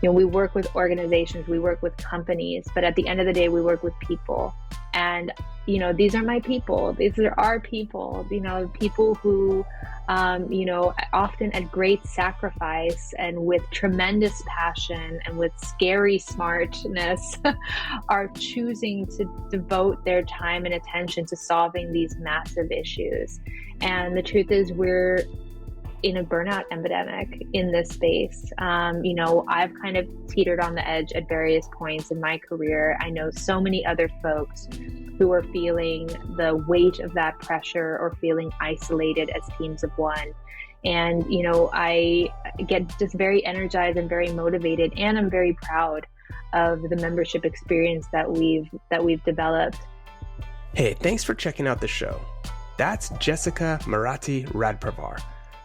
we work with organizations, we work with companies, but at the end of the day, we work with people. And, these are my people. These are our people, people who, often at great sacrifice and with tremendous passion and with scary smartness are choosing to devote their time and attention to solving these massive issues. And the truth is, we're in a burnout epidemic in this space. I've kind of teetered on the edge at various points in my career. I know so many other folks who are feeling the weight of that pressure or feeling isolated as teams of one. And, I get just very energized and very motivated, and I'm very proud of the membership experience that we've developed. Hey, thanks for checking out the show. That's Jessica Marati Radparvar,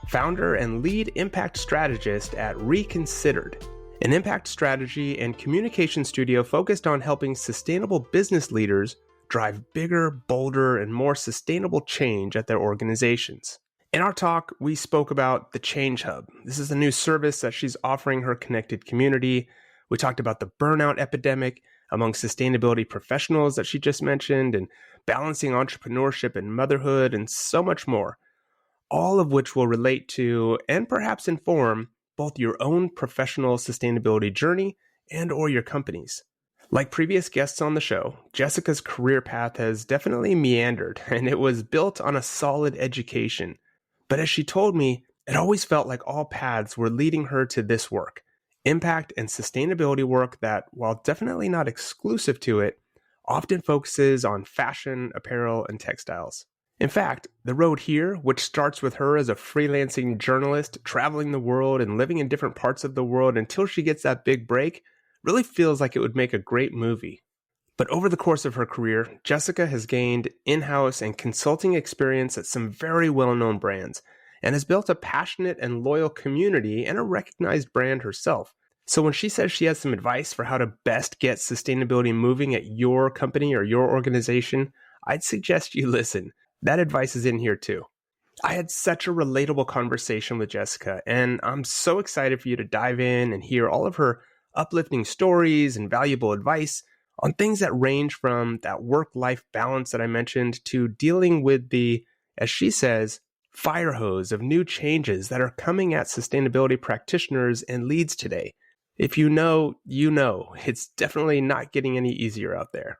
founder and lead impact strategist at Reconsidered, an impact strategy and communication studio focused on helping sustainable business leaders drive bigger, bolder, and more sustainable change at their organizations. In our talk, we spoke about the Change Hub. This is a new service that she's offering her connected community. We talked about the burnout epidemic among sustainability professionals that she just mentioned, and balancing entrepreneurship and motherhood, and so much more. All of which will relate to and perhaps inform both your own professional sustainability journey and or your company's. Like previous guests on the show, Jessica's career path has definitely meandered, and it was built on a solid education. But as she told me, it always felt like all paths were leading her to this work, impact and sustainability work that, while definitely not exclusive to it, often focuses on fashion, apparel, and textiles. In fact, the road here, which starts with her as a freelancing journalist, traveling the world and living in different parts of the world until she gets that big break, really feels like it would make a great movie. But over the course of her career, Jessica has gained in-house and consulting experience at some very well-known brands, and has built a passionate and loyal community and a recognized brand herself. So when she says she has some advice for how to best get sustainability moving at your company or your organization, I'd suggest you listen. That advice is in here too. I had such a relatable conversation with Jessica, and I'm so excited for you to dive in and hear all of her uplifting stories and valuable advice on things that range from that work-life balance that I mentioned to dealing with the, as she says, fire hose of new changes that are coming at sustainability practitioners and leads today. If you know, you know. It's definitely not getting any easier out there.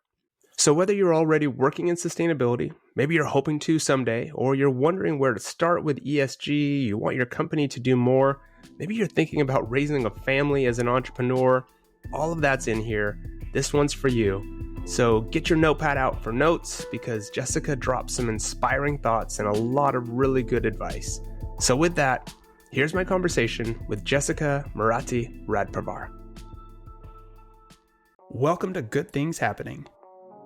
So whether you're already working in sustainability, maybe you're hoping to someday, or you're wondering where to start with ESG, you want your company to do more, maybe you're thinking about raising a family as an entrepreneur, all of that's in here. This one's for you. So get your notepad out for notes, because Jessica dropped some inspiring thoughts and a lot of really good advice. So with that, here's my conversation with Jessica Marati Radparvar. Welcome to Good Things Happening,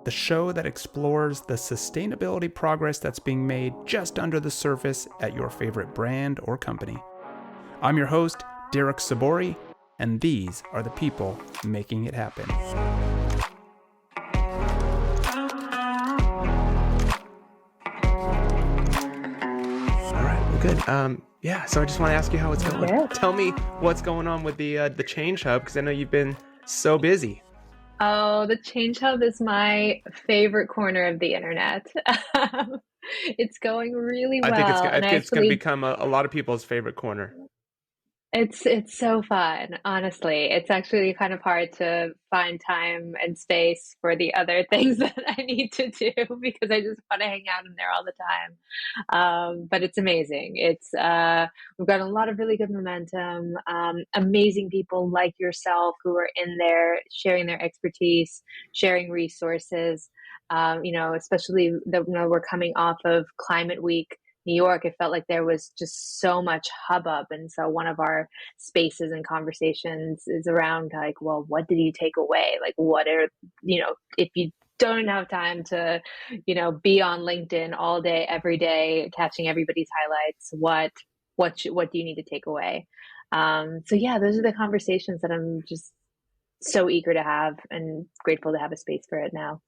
the show that explores the sustainability progress that's being made just under the surface at your favorite brand or company. I'm your host, Derek Sabori, and these are the people making it happen. All right, well, good. So I just want to ask you how it's going. Yeah. Tell me what's going on with the Change Hub, because I know you've been so busy. Oh, the Change Hub is my favorite corner of the internet. It's going really well. I think it's going to become a lot of people's favorite corner. It's so fun, honestly. It's actually kind of hard to find time and space for the other things that I need to do because I just want to hang out in there all the time. But it's amazing. We've got a lot of really good momentum, amazing people like yourself who are in there sharing their expertise, sharing resources. Especially that we're coming off of Climate Week New York. It felt like there was just so much hubbub. And so one of our spaces and conversations is around like, well, what did you take away? Like, if you don't have time to, be on LinkedIn all day, every day, catching everybody's highlights, what do you need to take away? Those are the conversations that I'm just so eager to have and grateful to have a space for it now.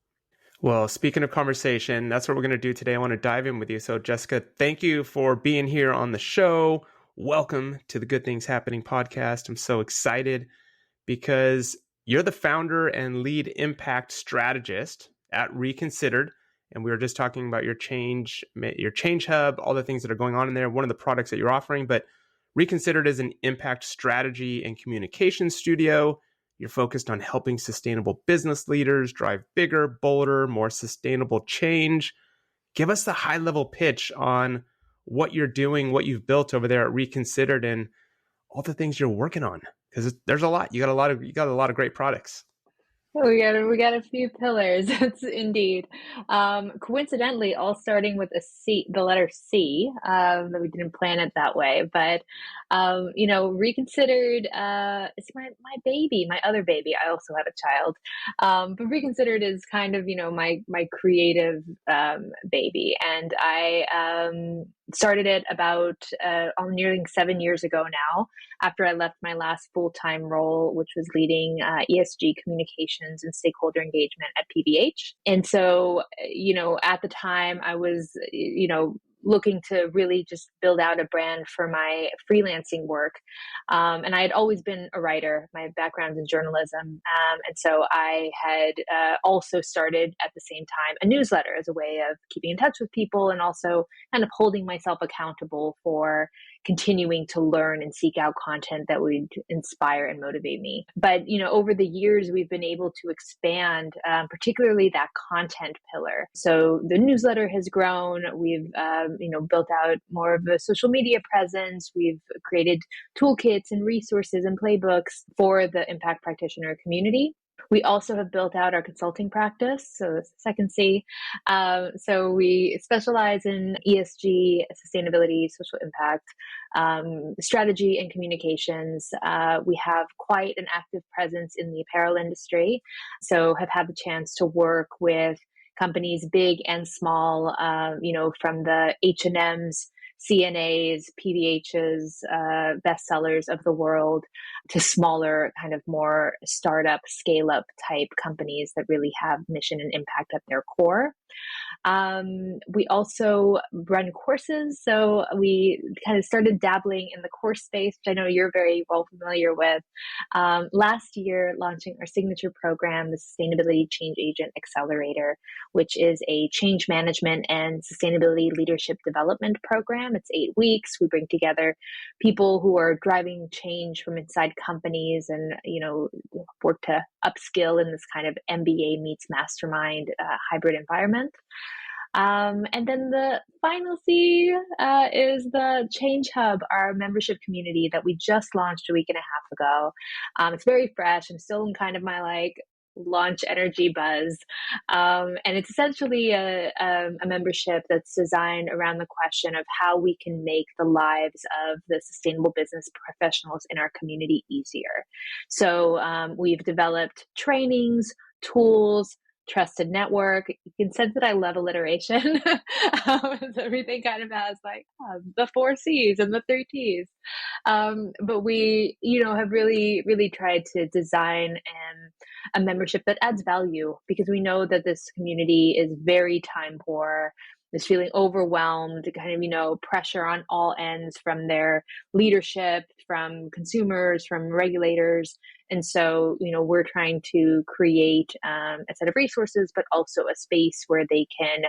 Well, speaking of conversation, that's what we're going to do today. I want to dive in with you. So, Jessica, thank you for being here on the show. Welcome to the Good Things Happening podcast. I'm so excited because you're the founder and lead impact strategist at Reconsidered. And we were just talking about your change hub, all the things that are going on in there, one of the products that you're offering. But Reconsidered is an impact strategy and communication studio. You're focused on helping sustainable business leaders drive bigger, bolder, more sustainable change. Give us the high-level pitch on what you're doing, what you've built over there at Reconsidered, and all the things you're working on. Because there's a lot. You got a lot of great products. We got a few pillars. It's indeed. Coincidentally, all starting with a C, the letter C. That we didn't plan it that way, but Reconsidered. It's my baby, my other baby. I also have a child, but Reconsidered is kind of my creative baby, and I started it about nearly 7 years ago now, after I left my last full-time role, which was leading ESG communications and stakeholder engagement at PVH. And so, at the time I was, looking to really just build out a brand for my freelancing work. And I had always been a writer. My background in journalism. And so I had also started at the same time a newsletter as a way of keeping in touch with people, and also kind of holding myself accountable for continuing to learn and seek out content that would inspire and motivate me. But, over the years, we've been able to expand, particularly that content pillar. So the newsletter has grown. We've, built out more of a social media presence. We've created toolkits and resources and playbooks for the impact practitioner community. We also have built out our consulting practice, so that's the second C. So we specialize in ESG, sustainability, social impact, strategy, and communications. We have quite an active presence in the apparel industry, so have had the chance to work with companies big and small, from the H&Ms, CNAs, PVHs, bestsellers of the world, to smaller, kind of more startup, scale-up type companies that really have mission and impact at their core. We also run courses. So we kind of started dabbling in the course space, which I know you're very well familiar with. Last year, launching our signature program, the Sustainability Change Agent Accelerator, which is a change management and sustainability leadership development program. It's 8 weeks. We bring together people who are driving change from inside companies, and work to upskill in this kind of MBA meets mastermind hybrid environment. And then the final C is the Change Hub, our membership community that we just launched a week and a half ago. It's very fresh. I'm still in kind of my launch energy buzz. And it's essentially a membership that's designed around the question of how we can make the lives of the sustainable business professionals in our community easier. So we've developed trainings, tools, trusted network. You can sense that I love alliteration. So everything kind of has the 4 C's and the 3 T's. But we, have really, really tried to design a membership that adds value, because we know that this community is very time poor, is feeling overwhelmed, kind of, pressure on all ends, from their leadership, from consumers, from regulators. And so, we're trying to create a set of resources, but also a space where they can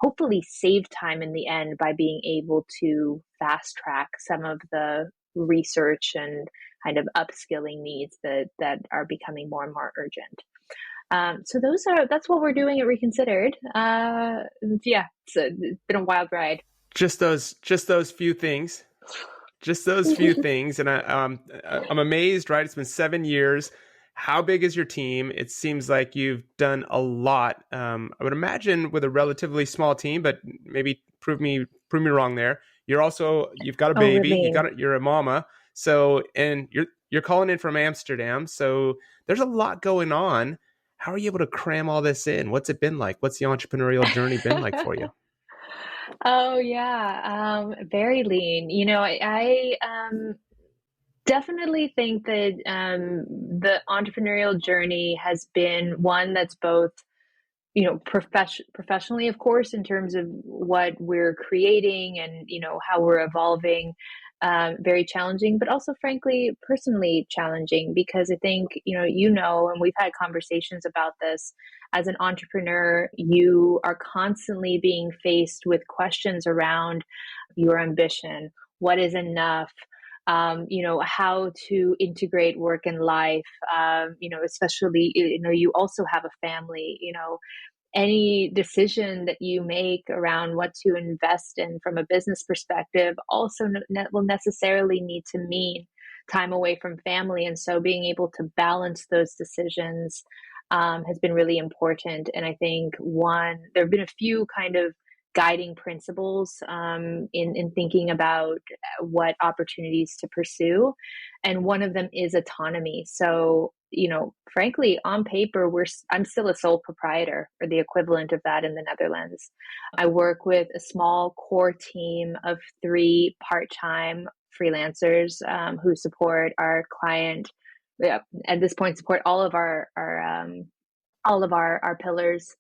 hopefully save time in the end by being able to fast track some of the research and kind of upskilling needs that are becoming more and more urgent. So that's what we're doing at Reconsidered. It's been a wild ride. Just those few things. Just those few things. And I'm amazed, right? It's been 7 years. How big is your team? It seems like you've done a lot. I would imagine with a relatively small team, but maybe prove me wrong there. You've got a baby, you're a mama. So, and you're calling in from Amsterdam. So there's a lot going on. How are you able to cram all this in? What's it been like? What's the entrepreneurial journey been like for you? Oh yeah, very lean. I definitely think that the entrepreneurial journey has been one that's both, professionally, of course, in terms of what we're creating and how we're evolving, very challenging, but also, frankly, personally challenging because I think, and we've had conversations about this. As an entrepreneur, you are constantly being faced with questions around your ambition. What is enough? How to integrate work and life, especially, you also have a family, any decision that you make around what to invest in from a business perspective also will necessarily need to mean time away from family. And so being able to balance those decisions has been really important. And I think there have been a few kind of guiding principles in thinking about what opportunities to pursue. And one of them is autonomy. So, frankly, on paper, I'm still a sole proprietor, or the equivalent of that in the Netherlands. I work with a small core team of 3 part-time freelancers who support our client. At this point, support all of our pillars.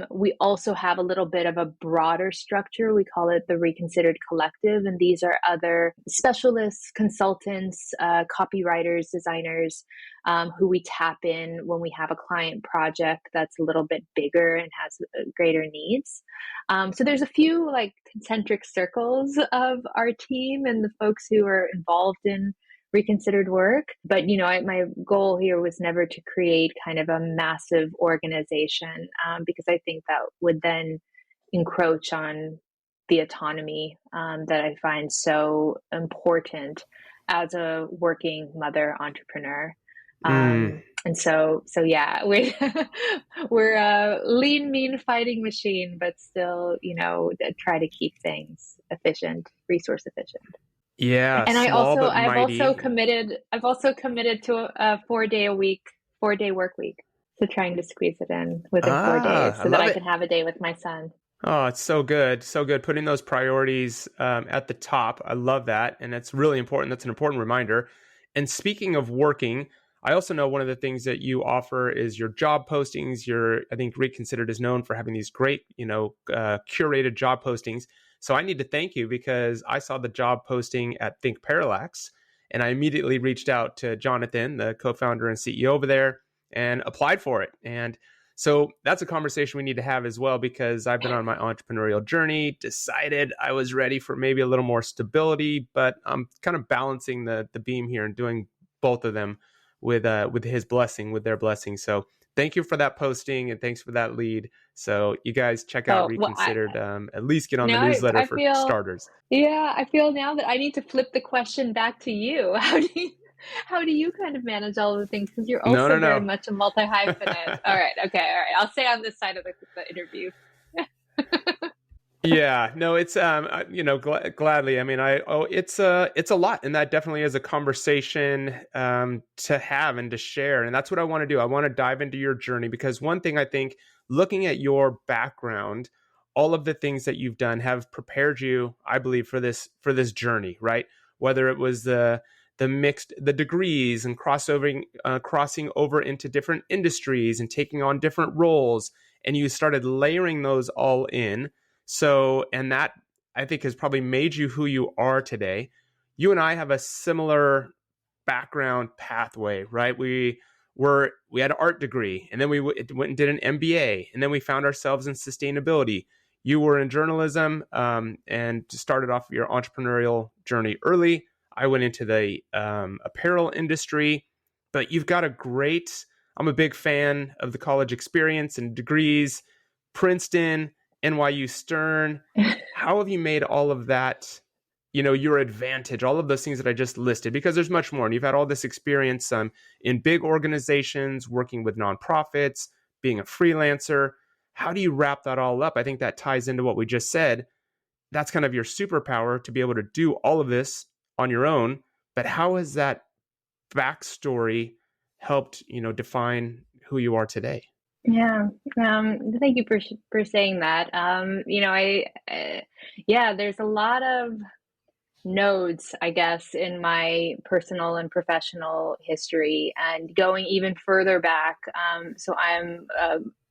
We also have a little bit of a broader structure. We call it the Reconsidered Collective. And these are other specialists, consultants, copywriters, designers, who we tap in when we have a client project that's a little bit bigger and has greater needs. So there's a few like concentric circles of our team and the folks who are involved in Reconsidered work. But, my goal here was never to create kind of a massive organization, because I think that would then encroach on the autonomy that I find so important as a working mother entrepreneur. And so yeah, we're a lean, mean fighting machine, but still, try to keep things efficient, resource efficient. Yeah, And small but I've also mighty. committed to a 4-day work week. So trying to squeeze it in within 4 days I so that love I it. can have a day with my son. Oh, it's so good. So good. Putting those priorities at the top. I love that. And it's really important. That's an important reminder. And speaking of working, I also know one of the things that you offer is your job postings. I think Reconsidered is known for having these great, curated job postings. So I need to thank you because I saw the job posting at Think Parallax and I immediately reached out to Jonathan, the co-founder and CEO over there, and applied for it. And so that's a conversation we need to have as well, because I've been on my entrepreneurial journey, decided I was ready for maybe a little more stability, but I'm kind of balancing the beam here and doing both of them with his blessing, with their blessing. So thank you for that posting and thanks for that lead. So you guys check out Oh, well, Reconsidered, at least get on the now newsletter I for feel, starters. yeah, I feel now that I need to flip the question back to you. How do you kind of manage all of the things? Because you're No, also no, very no. much a multi-hyphenate. All right. Okay. All right. I'll stay on this side of the interview. Yeah, no, it's gladly. I mean, it's a lot, and that definitely is a conversation to have and to share, and that's what I want to do. I want to dive into your journey because one thing I think, looking at your background, all of the things that you've done have prepared you, I believe, for this journey, right? Whether it was the degrees and crossing over into different industries and taking on different roles, and you started layering those all in. So, and that I think has probably made you who you are today. You and I have a similar background pathway, right? We had an art degree, and then we went and did an MBA, and then we found ourselves in sustainability. You were in journalism, and started off your entrepreneurial journey early. I went into the apparel industry, but you've got I'm a big fan of the college experience and degrees, Princeton, NYU Stern. How have you made all of that, your advantage, all of those things that I just listed? Because there's much more. And you've had all this experience in big organizations, working with nonprofits, being a freelancer. How do you wrap that all up? I think that ties into what we just said. That's kind of your superpower to be able to do all of this on your own. But how has that backstory helped, define who you are today? Yeah. Thank you for saying that. Yeah, there's a lot of nodes, I guess, in my personal and professional history, and going even further back. So I'm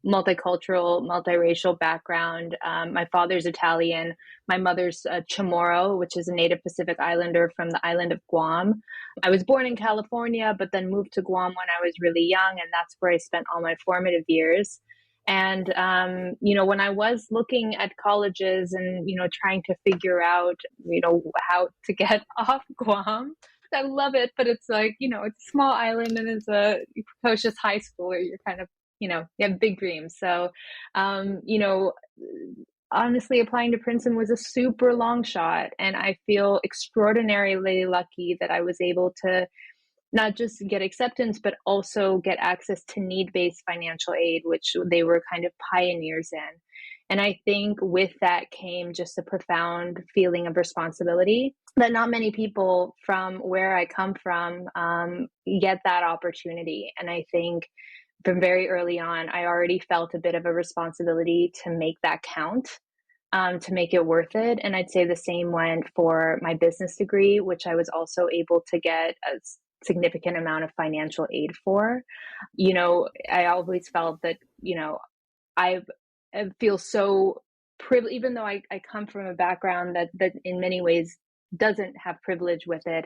multicultural, multiracial background. My father's Italian. My mother's Chamorro, which is a native Pacific Islander from the island of Guam. I was born in California, but then moved to Guam when I was really young, and that's where I spent all my formative years. And, when I was looking at colleges and, trying to figure out, how to get off Guam, I love it, but it's like, it's a small island and it's a precocious high schooler. You're kind of, you have big dreams. So, honestly, applying to Princeton was a super long shot. And I feel extraordinarily lucky that I was able to not just get acceptance, but also get access to need-based financial aid, which they were kind of pioneers in. And I think with that came just a profound feeling of responsibility that not many people from where I come from get that opportunity. And I think from very early on, I already felt a bit of a responsibility to make that count, to make it worth it. And I'd say the same went for my business degree, which I was also able to get a significant amount of financial aid for. I always felt that, I feel so privileged, even though I come from a background that in many ways doesn't have privilege with it.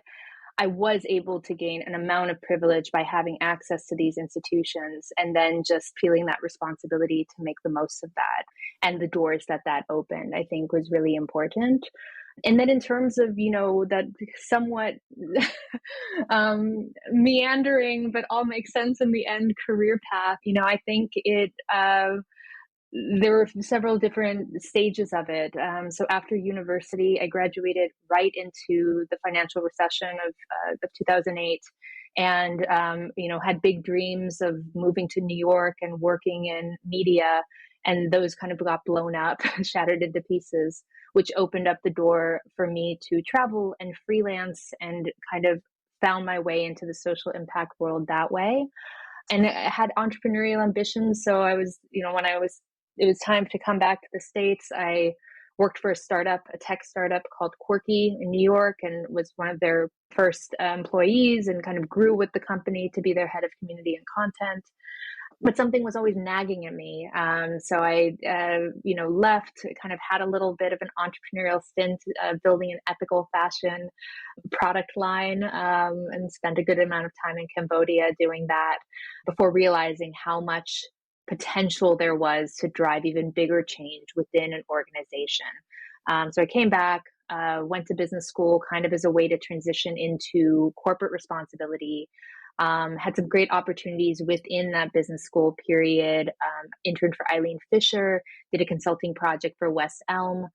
I was able to gain an amount of privilege by having access to these institutions and then just feeling that responsibility to make the most of that. And the doors that opened, I think, was really important. And then in terms of, that somewhat meandering, but all makes sense in the end career path, I think there were several different stages of it. So after university, I graduated right into the financial recession of 2008 and, had big dreams of moving to New York and working in media. And those kind of got blown up, shattered into pieces, which opened up the door for me to travel and freelance and kind of found my way into the social impact world that way. And I had entrepreneurial ambitions. So I was, it was time to come back to the States. I worked for a tech startup called Quirky in New York, and was one of their first employees and kind of grew with the company to be their head of community and content. But something was always nagging at me. So I, left, kind of had a little bit of an entrepreneurial stint building an ethical fashion product line and spent a good amount of time in Cambodia doing that before realizing how much potential there was to drive even bigger change within an organization. So I came back, went to business school kind of as a way to transition into corporate responsibility. Had some great opportunities within that business school period. Interned for Eileen Fisher, did a consulting project for West Elm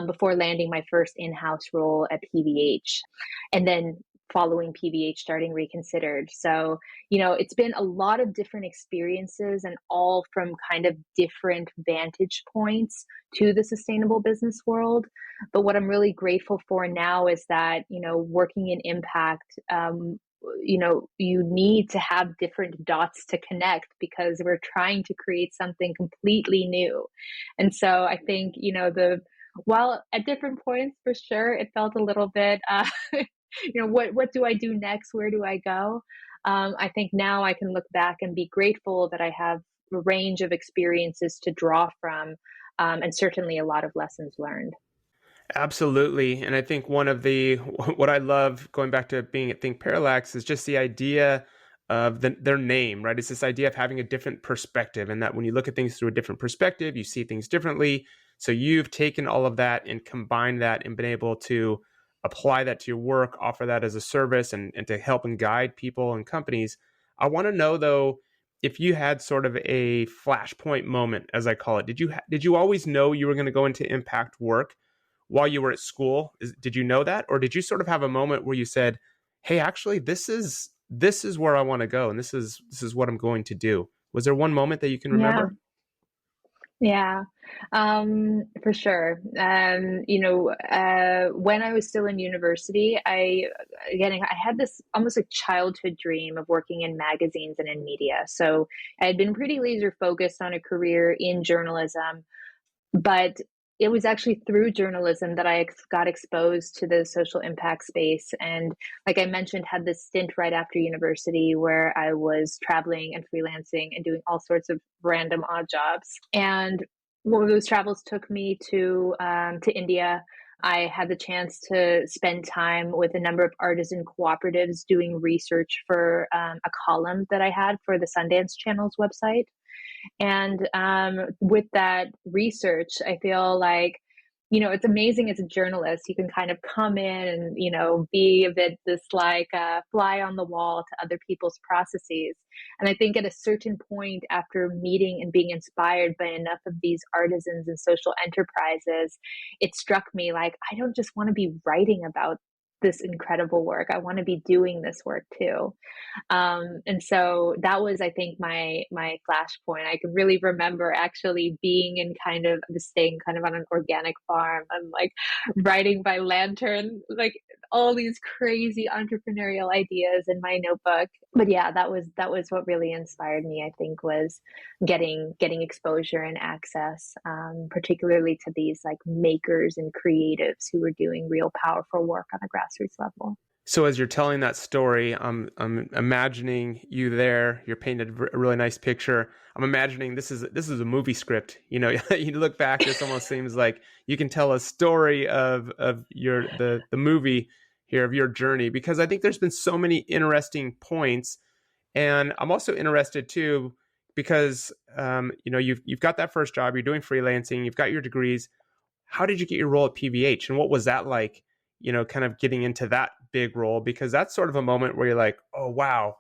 before landing my first in-house role at PVH. And then following PVH, starting Reconsidered. So, it's been a lot of different experiences and all from kind of different vantage points to the sustainable business world. But what I'm really grateful for now is that, working in impact, you need to have different dots to connect because we're trying to create something completely new. And so I think, while at different points, for sure, it felt a little bit, what do I do next? Where do I go? I think now I can look back and be grateful that I have a range of experiences to draw from, and certainly a lot of lessons learned. Absolutely. And I think what I love going back to being at Think Parallax is just the idea of their name, right? It's this idea of having a different perspective, and that when you look at things through a different perspective, you see things differently. So you've taken all of that and combined that and been able to apply that to your work, offer that as a service and to help and guide people and companies. I want to know though, if you had sort of a flashpoint moment, as I call it, did you always know you were going to go into impact work while you were at school? Did you know that? Or did you sort of have a moment where you said, hey, actually, this is where I want to go, and this is what I'm going to do? Was there one moment that you can remember? Yeah, for sure. When I was still in university, I had this almost like childhood dream of working in magazines and in media. So I had been pretty laser focused on a career in journalism, but it was actually through journalism that I got exposed to the social impact space. And like I mentioned, had this stint right after university where I was traveling and freelancing and doing all sorts of random odd jobs. And one of those travels took me to India. I had the chance to spend time with a number of artisan cooperatives doing research for a column that I had for the Sundance Channel's website. And with that research, I feel like, it's amazing as a journalist. You can kind of come in and, be a bit this like fly on the wall to other people's processes. And I think at a certain point after meeting and being inspired by enough of these artisans and social enterprises, it struck me like, I don't just want to be writing about this incredible work. I want to be doing this work too. And so that was, I think, my flashpoint. I can really remember actually being in staying kind of on an organic farm. I'm like writing by lantern, like all these crazy entrepreneurial ideas in my notebook. But yeah, that was what really inspired me, I think, was getting exposure and access, particularly to these like makers and creatives who were doing real powerful work on a grassroots level. So as you're telling that story, I'm imagining you there. You're painted a really nice picture. I'm imagining this is a movie script. You look back, this almost seems like you can tell a story of the movie here of your journey, because I think there's been so many interesting points, and I'm also interested too because you've got that first job, you're doing freelancing, you've got your degrees. How did you get your role at PVH, and what was that like? Kind of getting into that big role, because that's sort of a moment where you're like, oh, wow,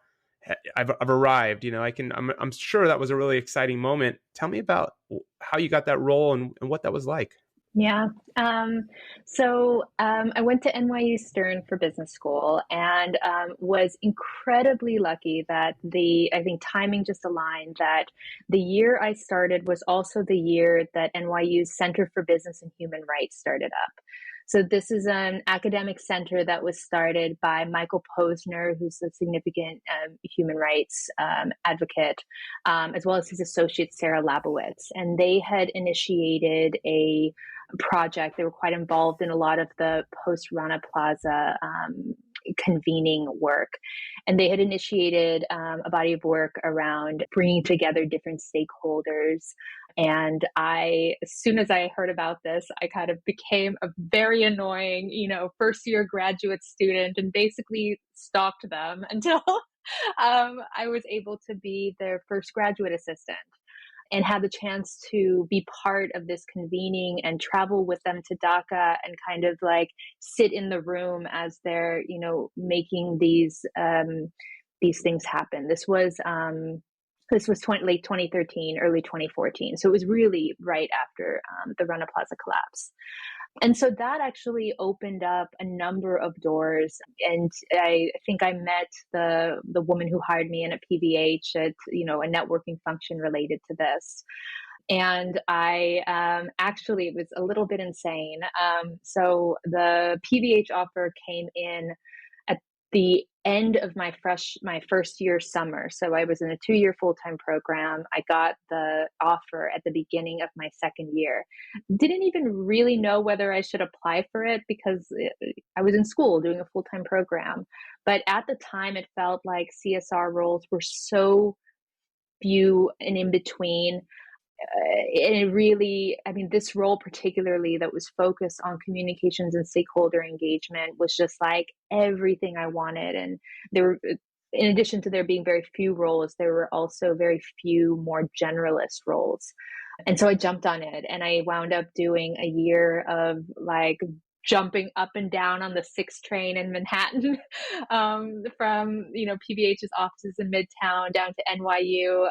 I've arrived. I'm sure that was a really exciting moment. Tell me about how you got that role and what that was like. Yeah. I went to NYU Stern for business school and was incredibly lucky that I think timing just aligned, that the year I started was also the year that NYU's Center for Business and Human Rights started up. So this is an academic center that was started by Michael Posner, who's a significant human rights advocate, as well as his associate, Sarah Labowitz. And they had initiated a project. They were quite involved in a lot of the post-Rana Plaza convening work. And they had initiated a body of work around bringing together different stakeholders. And as soon as I heard about this, I kind of became a very annoying, first year graduate student and basically stalked them until I was able to be their first graduate assistant and had the chance to be part of this convening and travel with them to Dhaka and kind of like sit in the room as they're, making these things happen. This was late 2013, early 2014. So it was really right after the Rana Plaza collapse. And so that actually opened up a number of doors. And I think I met the woman who hired me in at PVH at, a networking function related to this. And I actually, it was a little bit insane. So the PVH offer came in at the end of my first year summer. So I was in a 2-year full-time program. I got the offer at the beginning of my second year. Didn't even really know whether I should apply for it because I was in school doing a full-time program. But at the time, it felt like CSR roles were so few and in between. And it really, this role particularly that was focused on communications and stakeholder engagement was just like everything I wanted. And there were, in addition to there being very few roles, there were also very few more generalist roles. And so I jumped on it and I wound up doing a year of like jumping up and down on the 6 train in Manhattan, from PVH's offices in Midtown down to NYU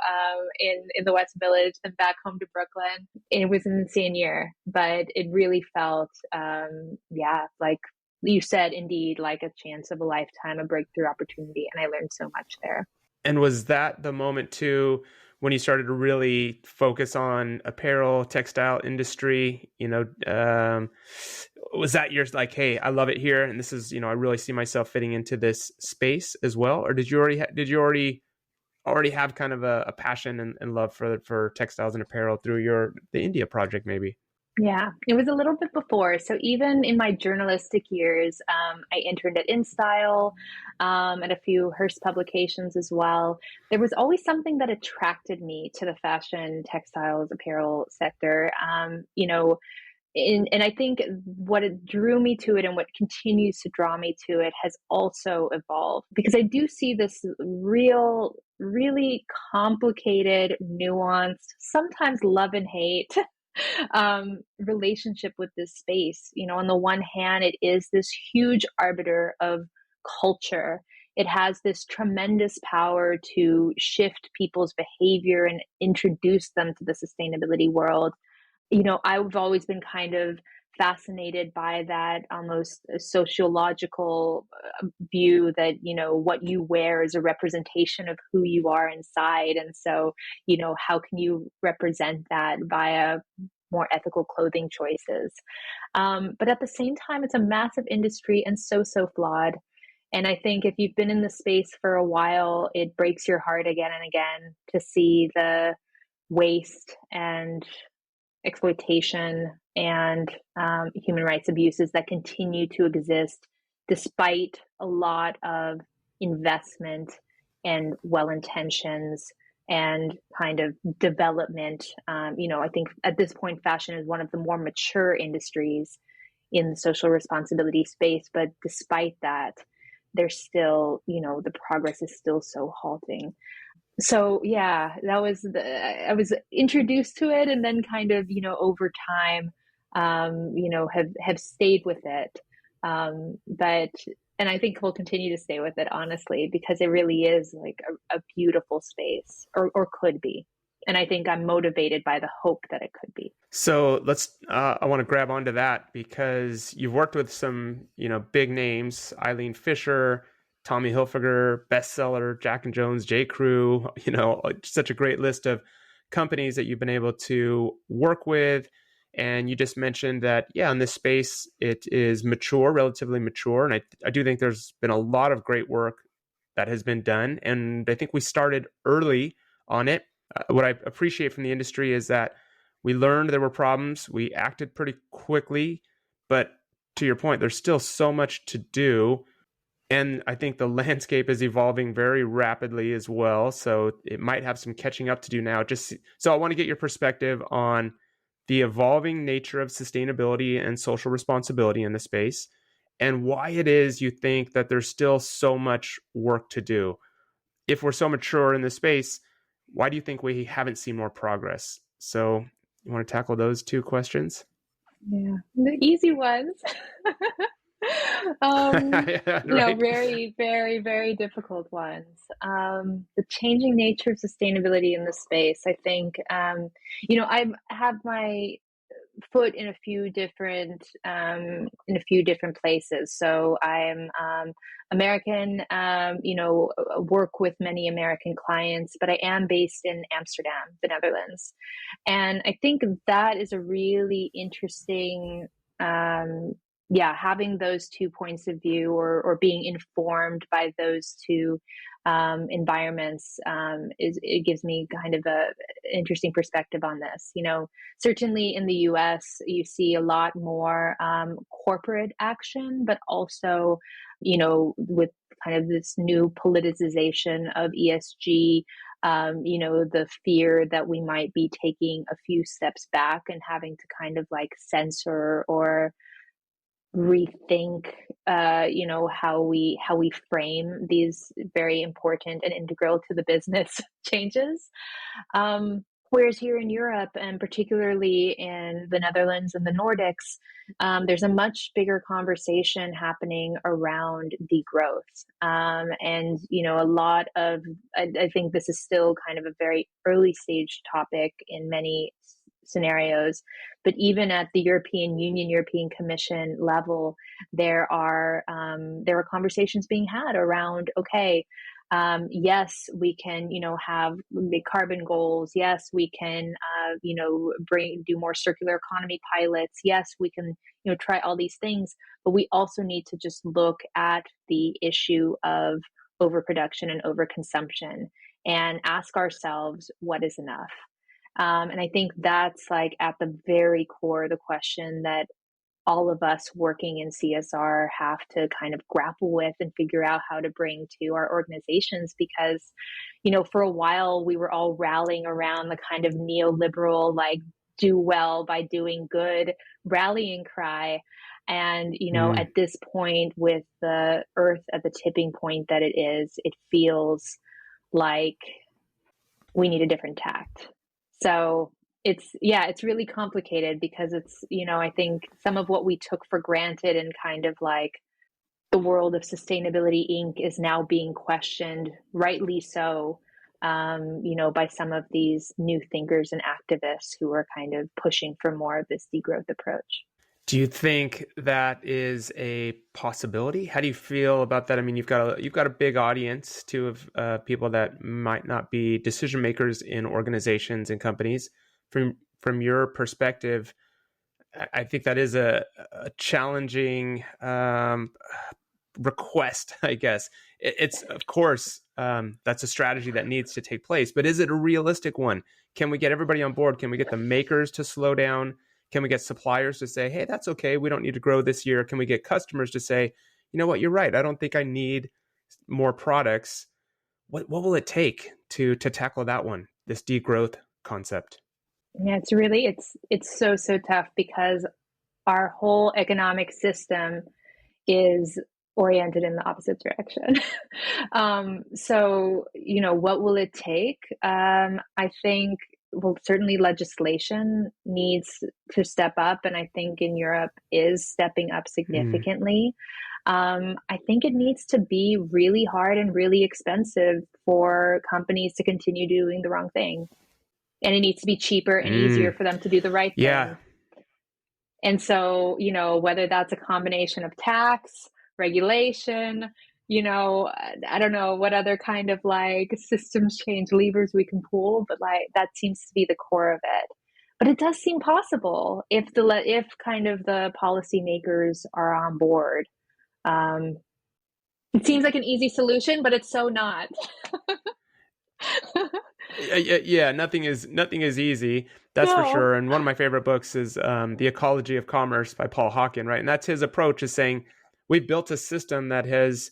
in the West Village, and back home to Brooklyn. It was an insane year, but it really felt, like you said, indeed, like a chance of a lifetime, a breakthrough opportunity, and I learned so much there. And was that the moment too when you started to really focus on apparel, textile industry? Was that your like, hey, I love it here, and this is, I really see myself fitting into this space as well? Or did you already have kind of a passion and love for textiles and apparel through the India project, maybe? Yeah, it was a little bit before. So even in my journalistic years, I interned at InStyle, at a few Hearst publications as well. There was always something that attracted me to the fashion, textiles, apparel sector. And I think what it drew me to it and what continues to draw me to it has also evolved because I do see this really complicated, nuanced, sometimes love and hate relationship with this space. On the one hand, it is this huge arbiter of culture. It has this tremendous power to shift people's behavior and introduce them to the sustainability world. I've always been kind of fascinated by that almost sociological view that, what you wear is a representation of who you are inside. And so, how can you represent that via more ethical clothing choices? But at the same time, it's a massive industry and so flawed. And I think if you've been in the space for a while, it breaks your heart again and again to see the waste and exploitation and human rights abuses that continue to exist despite a lot of investment and well intentions and kind of development. I think at this point, fashion is one of the more mature industries in the social responsibility space. But despite that, there's still, the progress is still so halting. So yeah, I was introduced to it and then kind of, over time, have stayed with it. But and I think we'll continue to stay with it, honestly, because it really is like a beautiful space, or could be. And I think I'm motivated by the hope that it could be. So I want to grab onto that because you've worked with some, big names, Eileen Fisher, Tommy Hilfiger, bestseller, Jack and Jones, J. Crew, such a great list of companies that you've been able to work with. And you just mentioned that, in this space, it is mature, relatively mature. And I do think there's been a lot of great work that has been done. And I think we started early on it. What I appreciate from the industry is that we learned there were problems. We acted pretty quickly. But to your point, there's still so much to do. And I think the landscape is evolving very rapidly as well. So it might have some catching up to do now. So I want to get your perspective on the evolving nature of sustainability and social responsibility in the space and why it is you think that there's still so much work to do. If we're so mature in the space, why do you think we haven't seen more progress? So you want to tackle those two questions? Yeah, the easy ones. Right. Very, very, very difficult ones. The changing nature of sustainability in the space. I think, I have my foot in a few different places. So I'm American, work with many American clients, but I am based in Amsterdam, the Netherlands. And I think that is a really interesting, having those two points of view, or being informed by those two environments, it gives me kind of a interesting perspective on this. Certainly in the US, you see a lot more corporate action, but also, with kind of this new politicization of ESG, the fear that we might be taking a few steps back and having to kind of like censor or rethink, how we frame these very important and integral to the business changes. Whereas here in Europe, and particularly in the Netherlands and the Nordics, there's a much bigger conversation happening around degrowth. And, a lot of, I think this is still kind of a very early stage topic in many scenarios, but even at the European Union, European Commission level, there are conversations being had around, okay, yes, we can, have the carbon goals. Yes, we can, do more circular economy pilots. Yes, we can, try all these things, but we also need to just look at the issue of overproduction and overconsumption and ask ourselves, what is enough? And I think that's like at the very core of the question that all of us working in CSR have to kind of grapple with and figure out how to bring to our organizations because, for a while we were all rallying around the kind of neoliberal, like, do well by doing good rallying cry. And, Mm. at this point, with the earth at the tipping point that it is, it feels like we need a different tact. So it's really complicated because I think some of what we took for granted and kind of like the world of Sustainability Inc. is now being questioned, rightly so, by some of these new thinkers and activists who are kind of pushing for more of this degrowth approach. Do you think that is a possibility? How do you feel about that? I mean, you've got a big audience too of people that might not be decision makers in organizations and companies. From your perspective, I think that is a challenging request. I guess it's of course that's a strategy that needs to take place, but is it a realistic one? Can we get everybody on board? Can we get the makers to slow down? Can we get suppliers to say, hey, that's okay, we don't need to grow this year? Can we get customers to say, you know what, you're right, I don't think I need more products? What will it take to tackle that one, this degrowth concept? Yeah, it's so tough because our whole economic system is oriented in the opposite direction. So, what will it take? I think, well, certainly legislation needs to step up, and I think in Europe is stepping up Mm, significantly. I think it needs to be really hard and really expensive for companies to continue doing the wrong thing. And it needs to be cheaper and easier mm, for them to do the right yeah. thing. And so, whether that's a combination of tax, regulation, I don't know what other kind of like systems change levers we can pull, but like that seems to be the core of it. But it does seem possible if kind of the policymakers are on board. Um, it seems like an easy solution, but it's so not. Yeah, nothing is easy. That's for No. sure. And one of my favorite books is The Ecology of Commerce by Paul Hawken, right? And that's his approach, is saying we've built a system that has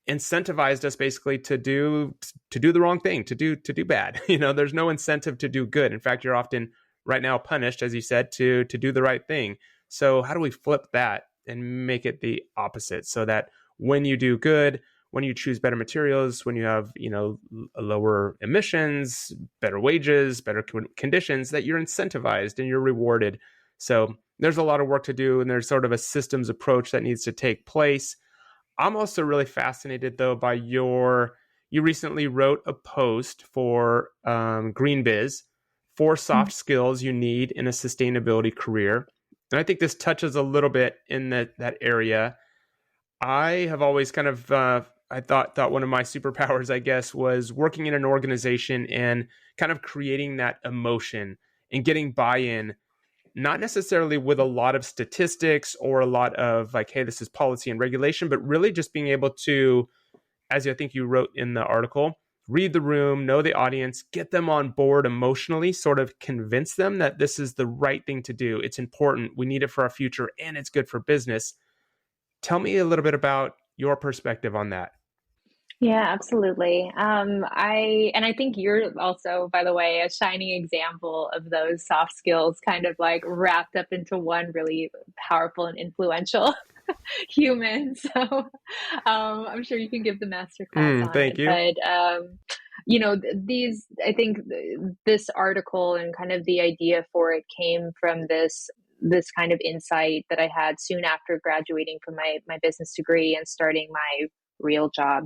incentivized us basically to do the wrong thing, to do bad. There's no incentive to do good. In fact, you're often right now punished, as you said, to do the right thing. So how do we flip that and make it the opposite, so that when you do good, when you choose better materials, when you have lower emissions, better wages, better conditions, that you're incentivized and you're rewarded. So there's a lot of work to do, and there's sort of a systems approach that needs to take place. I'm also really fascinated, though, by you recently wrote a post for GreenBiz, 4 soft skills you need in a sustainability career. And I think this touches a little bit in that area. I have always kind of I thought one of my superpowers, I guess, was working in an organization and kind of creating that emotion and getting buy-in, not necessarily with a lot of statistics or a lot of like, hey, this is policy and regulation, but really just being able to, as I think you wrote in the article, read the room, know the audience, get them on board emotionally, sort of convince them that this is the right thing to do. It's important. We need it for our future, and it's good for business. Tell me a little bit about your perspective on that. Yeah, absolutely. I think you're also, by the way, a shining example of those soft skills kind of like wrapped up into one really powerful and influential human. So I'm sure you can give the masterclass on Thank it. you. But I think this article and kind of the idea for it came from this kind of insight that I had soon after graduating from my business degree and starting my real job,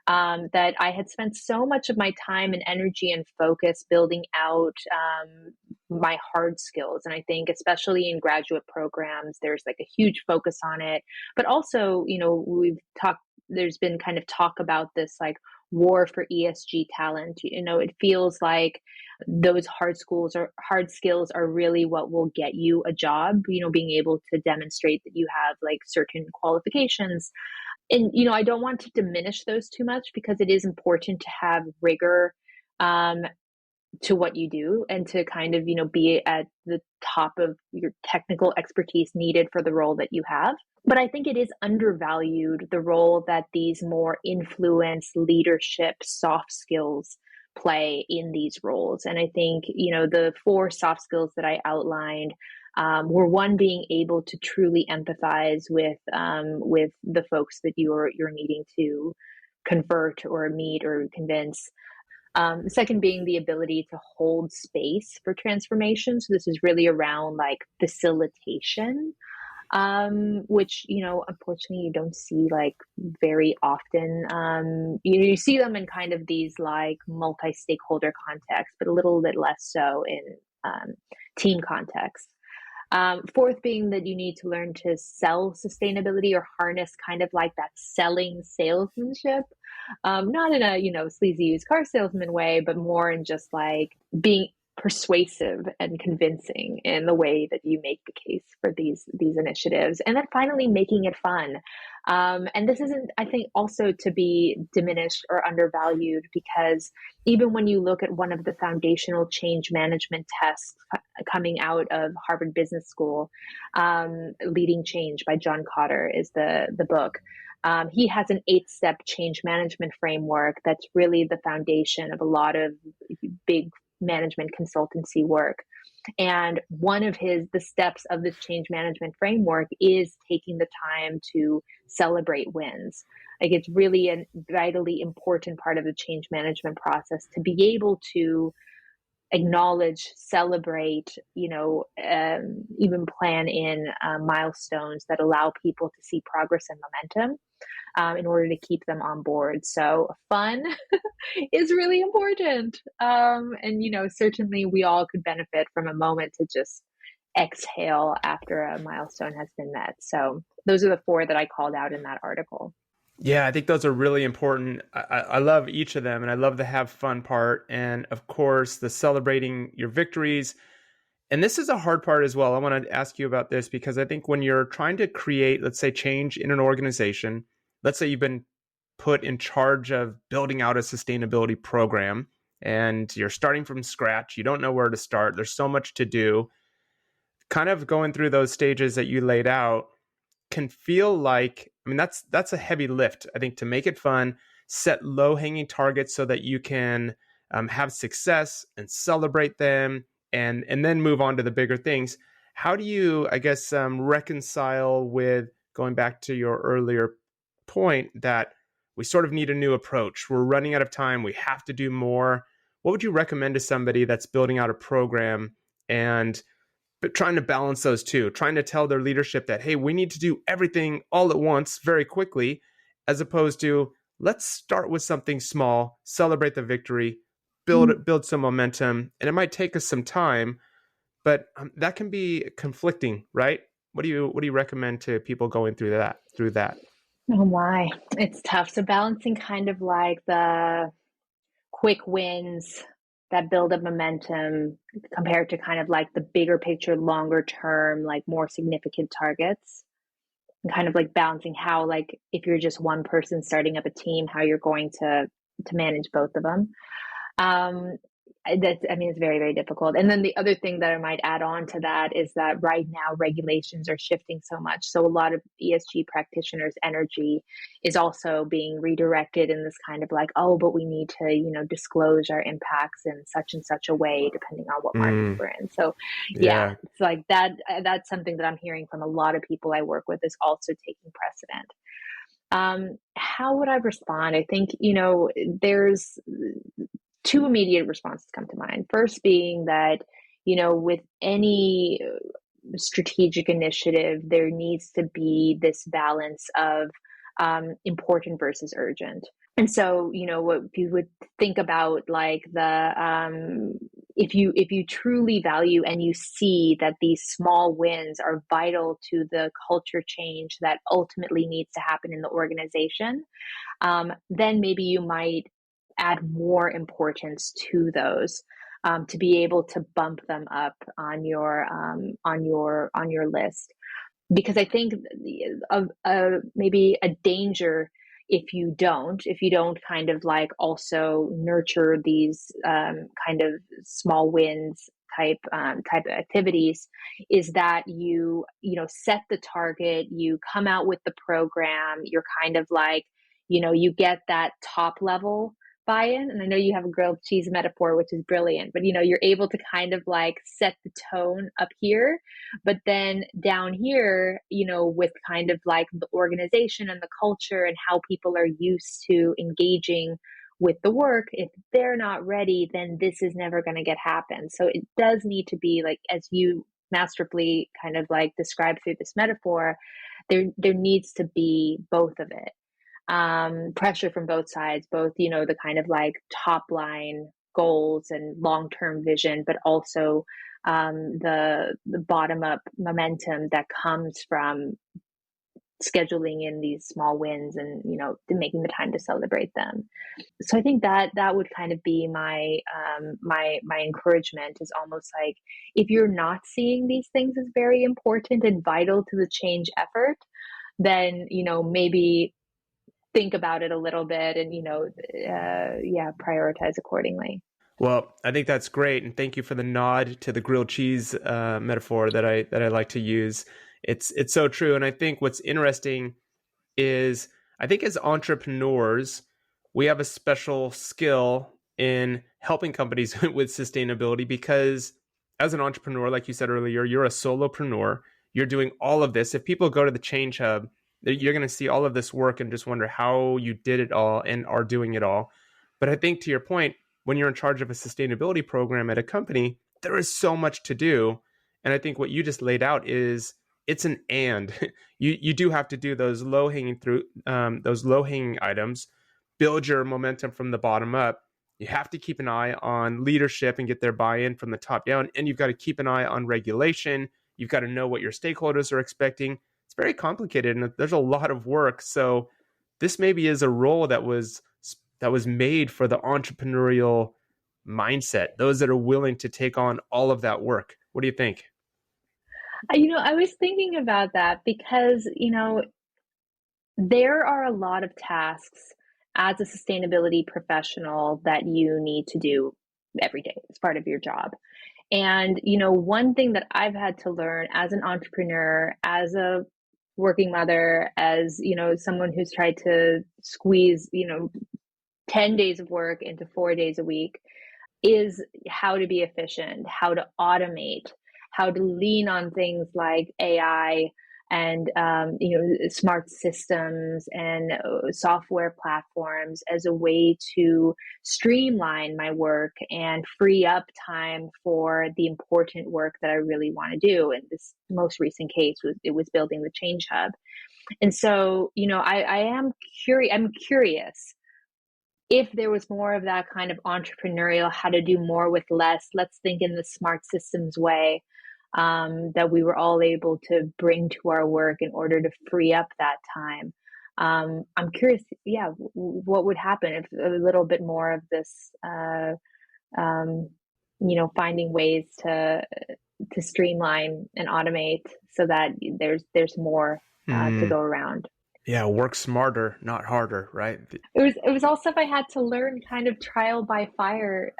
that I had spent so much of my time and energy and focus building out my hard skills. And I think, especially in graduate programs, there's like a huge focus on it. But also, there's been kind of talk about this like war for ESG talent. It feels like those hard skills are really what will get you a job, being able to demonstrate that you have like certain qualifications. And I don't want to diminish those too much because it is important to have rigor, um, to what you do and to kind of, be at the top of your technical expertise needed for the role that you have. But I think it is undervalued, the role that these more influence, leadership, soft skills play in these roles. And I think, the four soft skills that I outlined were one, being able to truly empathize with the folks that you're needing to convert or meet or convince. The second being the ability to hold space for transformation. So this is really around like facilitation, which, unfortunately you don't see like very often. You see them in kind of these like multi-stakeholder contexts, but a little bit less so in team context. Fourth being that you need to learn to sell sustainability or harness kind of like that selling salesmanship, not in a, sleazy used car salesman way, but more in just like being persuasive and convincing in the way that you make the case for these initiatives. And then finally, making it fun. And this isn't, I think, also to be diminished or undervalued, because even when you look at one of the foundational change management tests coming out of Harvard Business School, Leading Change by John Cotter is the book. He has an 8-step change management framework that's really the foundation of a lot of big management consultancy work. And one of the steps of this change management framework is taking the time to celebrate wins. Like, it's really a vitally important part of the change management process to be able to acknowledge, celebrate, even plan in milestones that allow people to see progress and momentum in order to keep them on board. So fun is really important. And, certainly we all could benefit from a moment to just exhale after a milestone has been met. So those are the four that I called out in that article. Yeah, I think those are really important. I love each of them, and I love the have fun part. And of course, the celebrating your victories. And this is a hard part as well. I want to ask you about this because I think when you're trying to create, let's say, change in an organization, let's say you've been put in charge of building out a sustainability program and you're starting from scratch. You don't know where to start. There's so much to do. Kind of going through those stages that you laid out can feel like, that's a heavy lift, I think, to make it fun, set low-hanging targets so that you can have success and celebrate them and then move on to the bigger things. How do you, I guess, reconcile with going back to your earlier point that we sort of need a new approach? We're running out of time. We have to do more. What would you recommend to somebody that's building out a program but trying to balance those two, trying to tell their leadership that, hey, we need to do everything all at once very quickly, as opposed to let's start with something small, celebrate the victory, build some momentum, and it might take us some time, but that can be conflicting, right? What do you recommend to people going through that? Oh my, it's tough. So balancing kind of like the quick wins that build up momentum compared to kind of like the bigger picture, longer term, like more significant targets, and kind of like balancing how, like, if you're just one person starting up a team, how you're going to manage both of them. It's very, very difficult. And then the other thing that I might add on to that is that right now regulations are shifting so much. So a lot of ESG practitioners' energy is also being redirected in this kind of like, oh, but we need to, disclose our impacts in such and such a way, depending on what market we're in. So yeah, it's like that. That's something that I'm hearing from a lot of people I work with is also taking precedent. How would I respond? I think, there's two immediate responses come to mind. First being that, with any strategic initiative, there needs to be this balance of important versus urgent. And so, what you would think about, like if you truly value and you see that these small wins are vital to the culture change that ultimately needs to happen in the organization, then maybe you might add more importance to those, to be able to bump them up on your list. Because I think maybe a danger if you don't kind of like also nurture these kind of small wins type of activities, is that you know set the target, you come out with the program, you're kind of like, you get that top level buy-in. And I know you have a grilled cheese metaphor, which is brilliant, but you're able to kind of like set the tone up here, but then down here, with kind of like the organization and the culture and how people are used to engaging with the work, if they're not ready, then this is never going to get happen. So it does need to be like, as you masterfully kind of like described through this metaphor, there needs to be both of it, pressure from both sides, both, the kind of like top line goals and long term vision, but also the bottom up momentum that comes from scheduling in these small wins and making the time to celebrate them. So I think that would kind of be my encouragement, is almost like, if you're not seeing these things as very important and vital to the change effort, then maybe think about it a little bit and yeah, prioritize accordingly. Well, I think that's great, and thank you for the nod to the grilled cheese metaphor that I like to use. It's so true, and I think what's interesting is, I think as entrepreneurs, we have a special skill in helping companies with sustainability, because as an entrepreneur, like you said earlier, you're a solopreneur. You're doing all of this. If people go to the Change Hub, you're going to see all of this work and just wonder how you did it all and are doing it all. But I think, to your point, when you're in charge of a sustainability program at a company, there is so much to do. And I think what you just laid out is, it's an and. You do have to do those low hanging items, build your momentum from the bottom up. You have to keep an eye on leadership and get their buy-in from the top down. And you've got to keep an eye on regulation. You've got to know what your stakeholders are expecting. It's very complicated and there's a lot of work. So this maybe is a role that was made for the entrepreneurial mindset, those that are willing to take on all of that work. What do you think? I was thinking about that because, there are a lot of tasks as a sustainability professional that you need to do every day as part of your job. And, one thing that I've had to learn as an entrepreneur, as a working mother, as, someone who's tried to squeeze, 10 days of work into 4 days a week, is how to be efficient, how to automate, how to lean on things like AI and smart systems and software platforms as a way to streamline my work and free up time for the important work that I really want to do. In this most recent case, was building the Change Hub. And so, I am curious. I'm curious if there was more of that kind of entrepreneurial, how to do more with less, let's think in the smart systems way, that we were all able to bring to our work in order to free up that time. I'm curious, yeah, what would happen if a little bit more of this, um, finding ways to streamline and automate so that there's more to go around. Yeah, work smarter, not harder, right? It was all stuff I had to learn kind of trial by fire,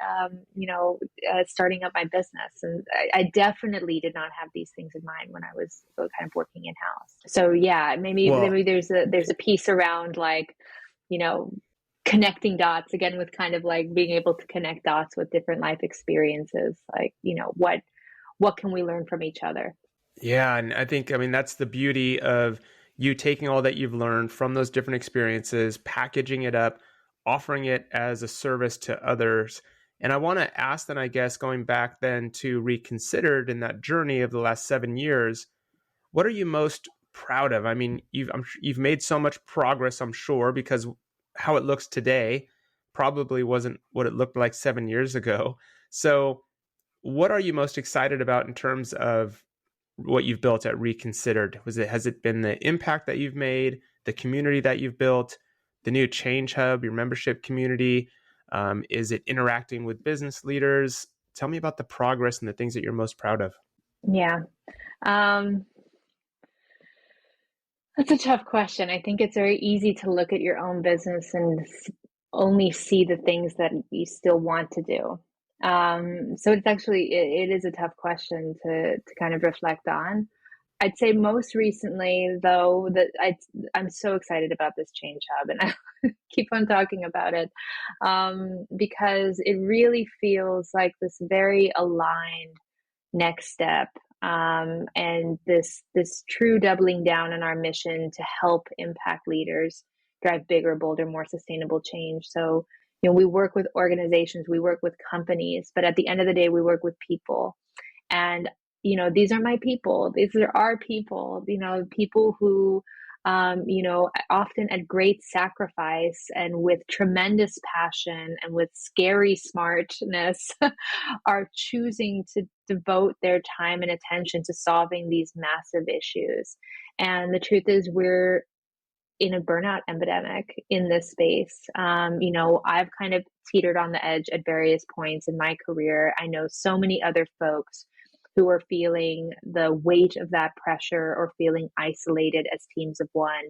starting up my business, and I definitely did not have these things in mind when I was kind of working in house. So yeah, maybe Well, there's a piece around like, you know, connecting dots again, with kind of like being able to connect dots with different life experiences, like what can we learn from each other. yeah, and I mean, that's the beauty of you taking all that you've learned from those different experiences, packaging it up, offering it as a service to others. And I want to ask then, I guess, going back then to Reconsidered in that journey of the last 7 years, what are you most proud of? I mean, you've made so much progress, I'm sure, because how it looks today probably wasn't what it looked like 7 years ago. So what are you most excited about in terms of what you've built at Reconsidered? Has it been the impact that you've made, the community that you've built, the new Change Hub, your membership community? Is it interacting with business leaders? Tell me about the progress and the things that you're most proud of. Yeah. Um, That's a tough question. I think it's very easy to look at your own business and only see the things that you still want to do. So it's actually it is a tough question to kind of reflect on. I'd say most recently, though, that I'm so excited about this Change Hub, and I keep on talking about it because it really feels like this very aligned next step, and this true doubling down on our mission to help impact leaders drive bigger, bolder, more sustainable change. So, we work with organizations, we work with companies, but at the end of the day, we work with people. And these are my people. These are our people. People who, often at great sacrifice and with tremendous passion and with scary smartness, are choosing to devote their time and attention to solving these massive issues. And the truth is, we're in a burnout epidemic in this space. I've kind of teetered on the edge at various points in my career. I know so many other folks who are feeling the weight of that pressure or feeling isolated as teams of one.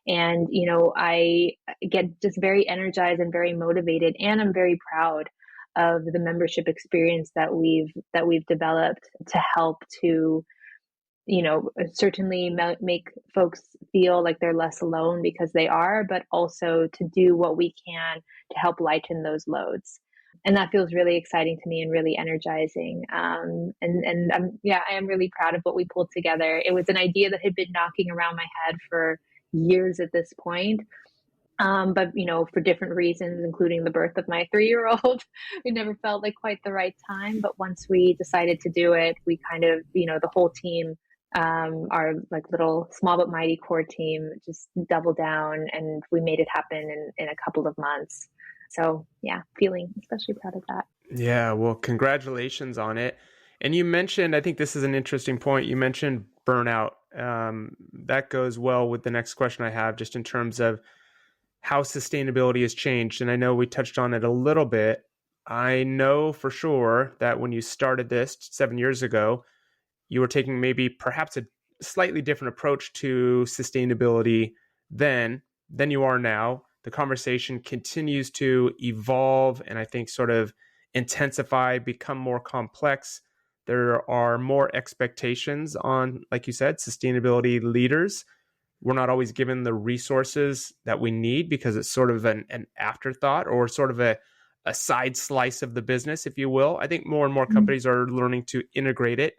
And, I get just very energized and very motivated, and I'm very proud of the membership experience that we've developed to help to certainly make folks feel like they're less alone, because they are, but also to do what we can to help lighten those loads. And that feels really exciting to me and really energizing. And I am really proud of what we pulled together. It was an idea that had been knocking around my head for years at this point. But for different reasons, including the birth of my 3-year-old, it never felt like quite the right time. But once we decided to do it, we kind of, the whole team, our like little small but mighty core team, just doubled down, and we made it happen in a couple of months. So yeah, feeling especially proud of that. Yeah, well, congratulations on it. And you mentioned, I think this is an interesting point. You mentioned burnout. That goes well with the next question I have, just in terms of how sustainability has changed. And I know we touched on it a little bit. I know for sure that when you started this 7 years ago, you were taking maybe perhaps a slightly different approach to sustainability than you are now. The conversation continues to evolve and I think sort of intensify, become more complex. There are more expectations on, like you said, sustainability leaders. We're not always given the resources that we need because it's sort of an afterthought or sort of a side slice of the business, if you will. I think more and more companies are learning to integrate it,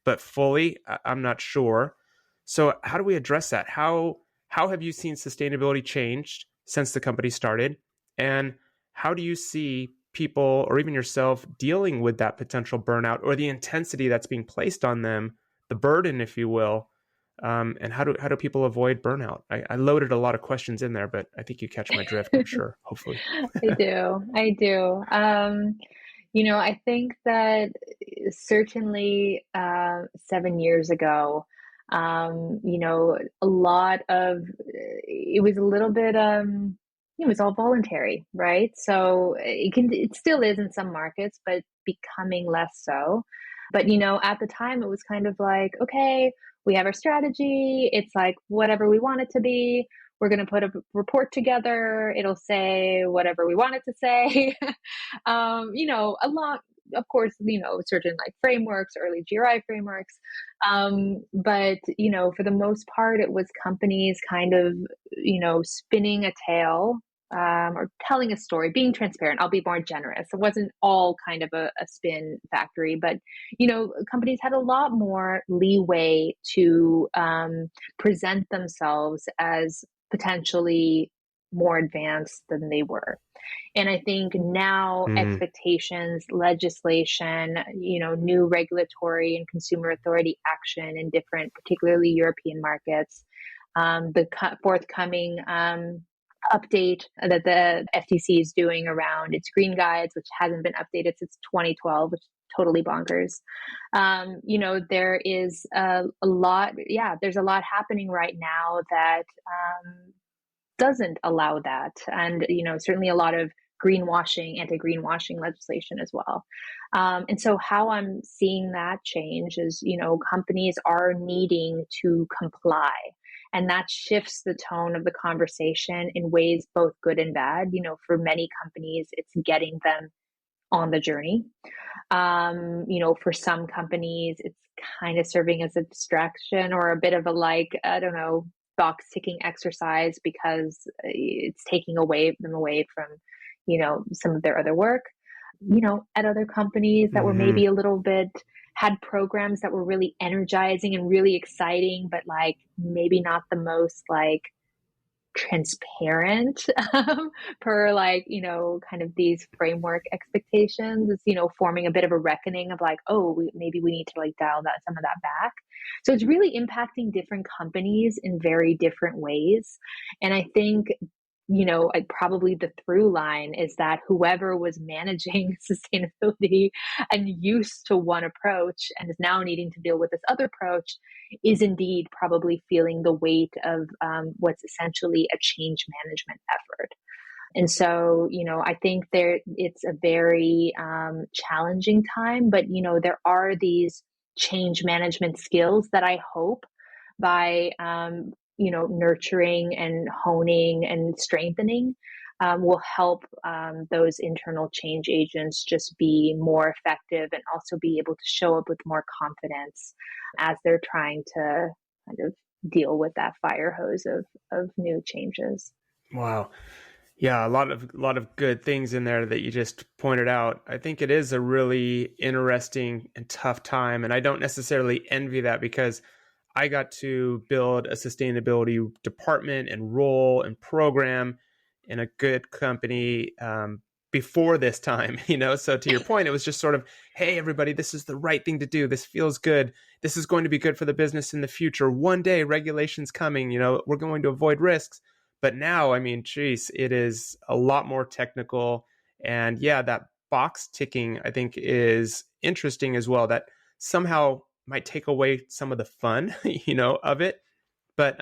but fully, I'm not sure. So how do we address that? How have you seen sustainability changed since the company started? And how do you see people or even yourself dealing with that potential burnout or the intensity that's being placed on them, the burden, if you will? And how do people avoid burnout? I loaded a lot of questions in there, but I think you catch my drift, I'm sure, hopefully. I do. I think that certainly 7 years ago, a lot of it was a little bit, it was all voluntary, right? So it still is in some markets, but becoming less so. But, at the time it was kind of like, okay, we have our strategy. It's like whatever we want it to be. We're going to put a report together. It'll say whatever we want it to say. A lot, of course, certain like frameworks, early GRI frameworks. But, for the most part, it was companies kind of, spinning a tale, or telling a story, being transparent. I'll be more generous. It wasn't all kind of a spin factory, but, companies had a lot more leeway to present themselves as potentially more advanced than they were. And I think now Mm, expectations, legislation, new regulatory and consumer authority action in different, particularly European markets, the forthcoming update that the FTC is doing around its green guides, which hasn't been updated since 2012, which is totally bonkers. There is a lot, there's a lot happening right now that doesn't allow that. And, certainly a lot of anti-greenwashing legislation as well. And so how I'm seeing that change is, companies are needing to comply. And that shifts the tone of the conversation in ways both good and bad. For many companies, it's getting them on the journey. For some companies, it's kind of serving as a distraction or a bit of a, like, I don't know, box ticking exercise because it's taking them away from, some of their other work. At other companies that were Hmm. maybe a little bit had programs that were really energizing and really exciting, but like maybe not the most like transparent per like kind of these framework expectations. It's forming a bit of a reckoning of like, oh, maybe we need to like dial that some of that back. So it's really impacting different companies in very different ways. And I think probably the through line is that whoever was managing sustainability and used to one approach and is now needing to deal with this other approach is indeed probably feeling the weight of what's essentially a change management effort. And so, I think it's a very challenging time, but, there are these change management skills that I hope by, nurturing and honing and strengthening will help those internal change agents just be more effective and also be able to show up with more confidence as they're trying to kind of deal with that fire hose of new changes. Wow. Yeah, a lot of good things in there that you just pointed out. I think it is a really interesting and tough time, and I don't necessarily envy that because I got to build a sustainability department and role and program in a good company before this time. So to your point, it was just sort of, hey, everybody, this is the right thing to do. This feels good. This is going to be good for the business in the future. One day, regulations coming. We're going to avoid risks. But now, I mean, geez, it is a lot more technical. And yeah, that box ticking, I think, is interesting as well. That somehow might take away some of the fun, of it. But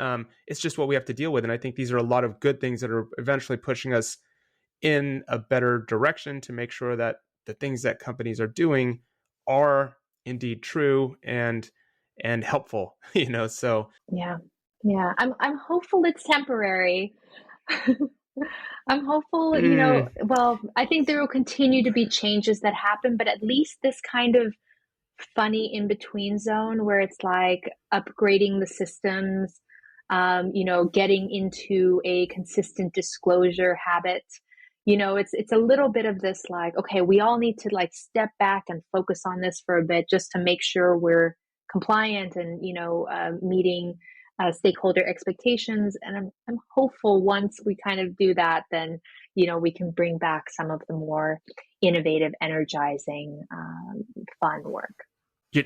it's just what we have to deal with. And I think these are a lot of good things that are eventually pushing us in a better direction to make sure that the things that companies are doing are indeed true and helpful. So Yeah. Yeah. I'm hopeful it's temporary. I'm hopeful, mm, well, I think there will continue to be changes that happen, but at least this kind of funny in between zone where it's like upgrading the systems, getting into a consistent disclosure habit. It's a little bit of this like, okay, we all need to like step back and focus on this for a bit just to make sure we're compliant and meeting stakeholder expectations. And I'm hopeful once we kind of do that, then we can bring back some of the more innovative, energizing, fun work.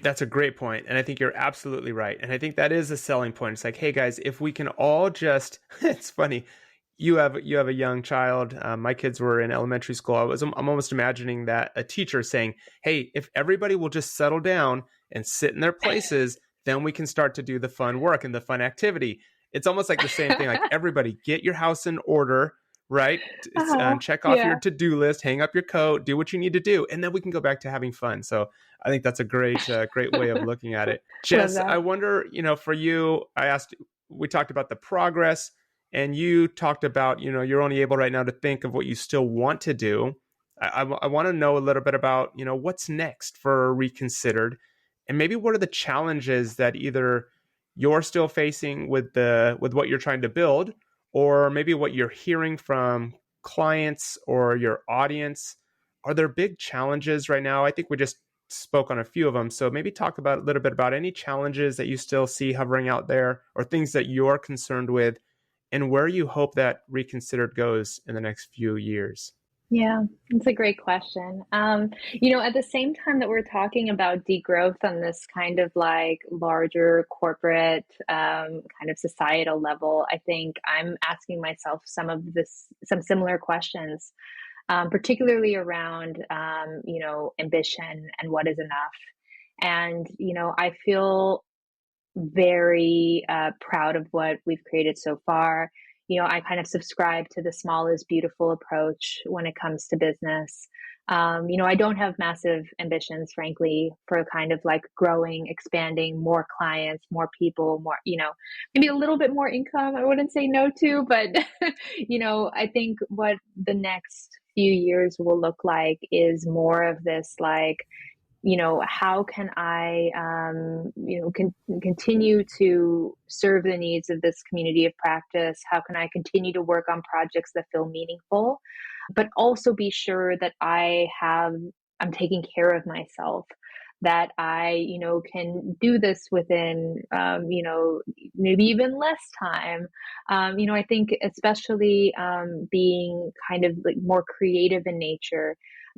that's a great point, and I think you're absolutely right. And I think that is a selling point. It's like, hey guys, if we can all just it's funny. You have a young child. My kids were in elementary school. I'm almost imagining that a teacher saying, "Hey, if everybody will just settle down and sit in their places, then we can start to do the fun work and the fun activity." It's almost like the same thing. Like everybody, get your house in order, right? Check off your Yeah, to-do list, hang up your coat, do what you need to do, and then we can go back to having fun. So I think that's a great way of looking at it. love Jess, I that. wonder, for you, we talked about the progress and you talked about, you're only able right now to think of what you still want to do. I want to know a little bit about, what's next for Reconsidered, and maybe what are the challenges that either you're still facing with what you're trying to build, or maybe what you're hearing from clients or your audience. Are there big challenges right now? I think we just spoke on a few of them. So maybe talk about a little bit about any challenges that you still see hovering out there or things that you're concerned with and where you hope that Reconsidered goes in the next few years. Yeah, it's a great question. At the same time that we're talking about degrowth on this kind of like larger corporate kind of societal level, I think I'm asking myself some similar questions, particularly around, ambition and what is enough. And, I feel very proud of what we've created so far. I kind of subscribe to the small is beautiful approach when it comes to business. I don't have massive ambitions, frankly, for kind of like growing, expanding, more clients, more people, more, maybe a little bit more income. I wouldn't say no to, but, I think what the next few years will look like is more of this, like, how can I, continue to serve the needs of this community of practice? How can I continue to work on projects that feel meaningful, but also be sure that I'm taking care of myself, that I, can do this within, maybe even less time. I think especially being kind of like more creative in nature,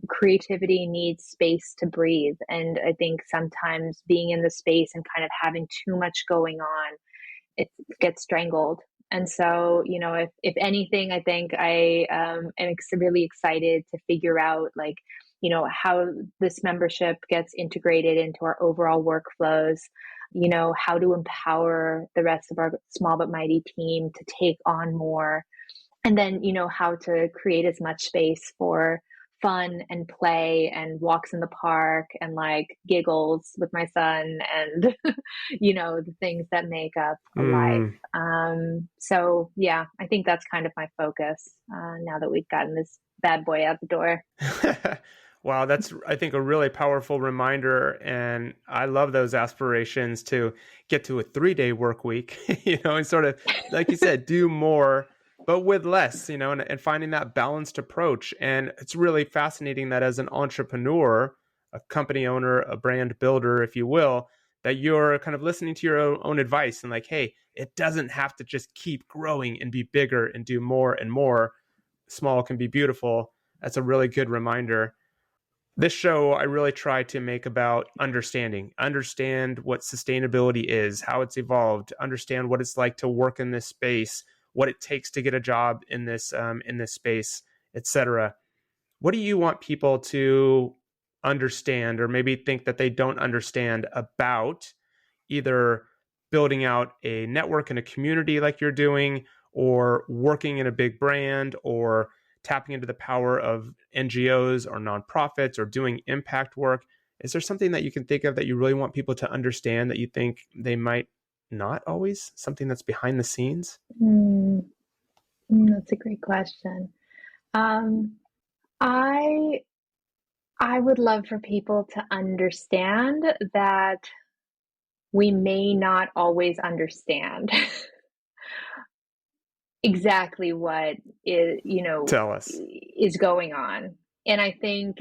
creativity needs space to breathe. And I think sometimes being in the space and kind of having too much going on, it gets strangled. And so, if anything, I think I am really excited to figure out, like, how this membership gets integrated into our overall workflows, how to empower the rest of our small but mighty team to take on more. And then, how to create as much space for fun and play and walks in the park and like giggles with my son and, the things that make up a life. So yeah, I think that's kind of my focus now that we've gotten this bad boy out the door. Wow, that's, I think, a really powerful reminder. And I love those aspirations to get to a 3-day work week, and sort of, like you said, do more, but with less, and finding that balanced approach. And it's really fascinating that as an entrepreneur, a company owner, a brand builder, if you will, that you're kind of listening to your own advice and like, hey, it doesn't have to just keep growing and be bigger and do more and more. Small can be beautiful. That's a really good reminder. This show, I really try to make about understand what sustainability is, how it's evolved, understand what it's like to work in this space, what it takes to get a job in this space, etc. What do you want people to understand, or maybe think that they don't understand about either building out a network and a community like you're doing, or working in a big brand, or tapping into the power of NGOs or nonprofits, or doing impact work? Is there something that you can think of that you really want people to understand that you think they might not always, something that's behind the scenes? That's a great question. I would love for people to understand that we may not always understand exactly what is, Tell us. is going on. And I think,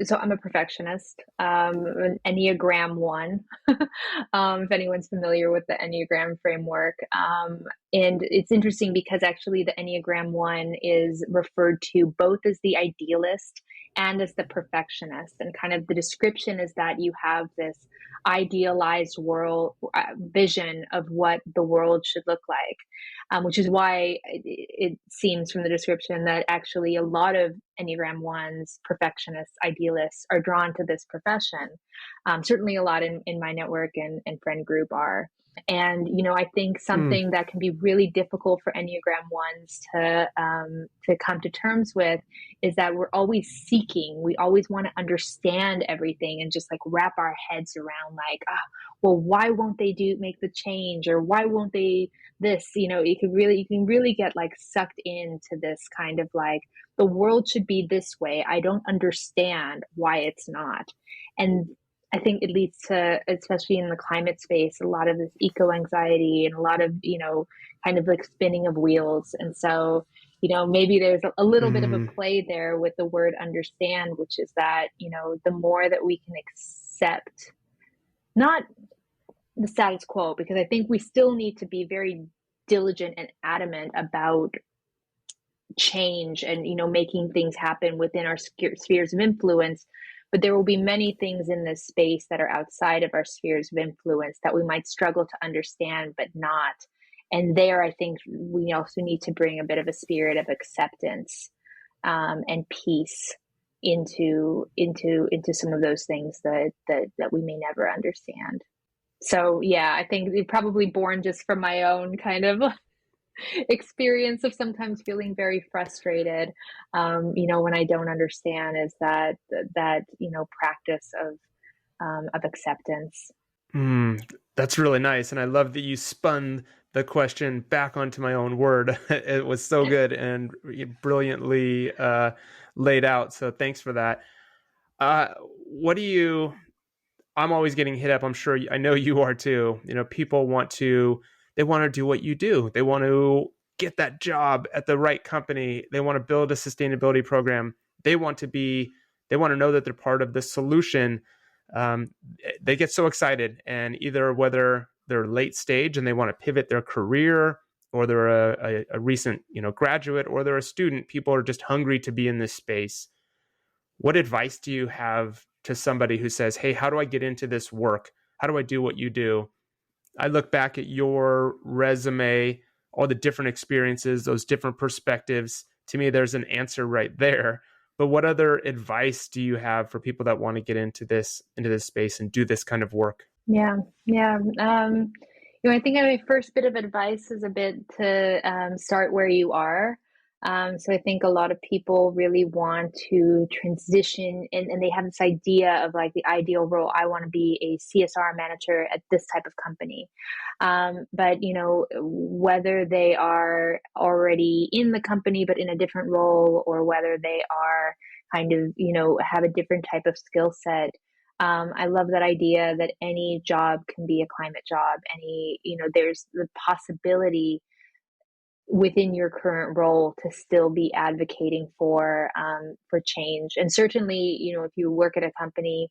so I'm a perfectionist, an Enneagram 1, if anyone's familiar with the Enneagram framework. And it's interesting because actually the Enneagram 1 is referred to both as the idealist and as the perfectionist. And kind of the description is that you have this idealized world vision of what the world should look like, which is why it seems from the description that actually a lot of Enneagram 1s, perfectionists, idealists, are drawn to this profession. Certainly a lot in my network and friend group are. And, I think something that can be really difficult for Enneagram 1s to come to terms with is that we're always seeking. We always want to understand everything and just like wrap our heads around like, well, why won't they make the change, or why won't they this? You can really get like sucked into this kind of like, the world should be this way. I don't understand why it's not. And I think it leads to, especially in the climate space, a lot of this eco-anxiety and a lot of, kind of like spinning of wheels. And so, maybe there's a little bit of a play there with the word understand, which is that, the more that we can accept, not the status quo, because I think we still need to be very diligent and adamant about change and, making things happen within our spheres of influence. But there will be many things in this space that are outside of our spheres of influence that we might struggle to understand, but not. And there, I think we also need to bring a bit of a spirit of acceptance and peace into some of those things that we may never understand. So yeah, I think it's probably born just from my own kind of experience of sometimes feeling very frustrated, when I don't understand, is that practice of acceptance. Mm, that's really nice. And I love that you spun the question back onto my own word. It was so good and brilliantly laid out. So thanks for that. Uh, what do you, I'm always getting hit up. I'm sure, I know you are too. People they want to do what you do. They want to get that job at the right company. They want to build a sustainability program. They want to know that they're part of the solution. um, they get so excited, and either whether they're late stage and they want to pivot their career, or they're a recent graduate, or they're a student, people are just hungry to be in this space. What advice do you have to somebody who says, hey, how do I get into this work? How do I do what you do? I look back at your resume, all the different experiences, those different perspectives. To me, there's an answer right there. But what other advice do you have for people that want to get into this space and do this kind of work? Yeah, yeah. I think my first bit of advice is a bit to start where you are. So I think a lot of people really want to transition, and they have this idea of like the ideal role. I want to be a CSR manager at this type of company. But whether they are already in the company but in a different role, or whether they are kind of, have a different type of skill set. I love that idea that any job can be a climate job. There's the possibility within your current role to still be advocating for change. And certainly, if you work at a company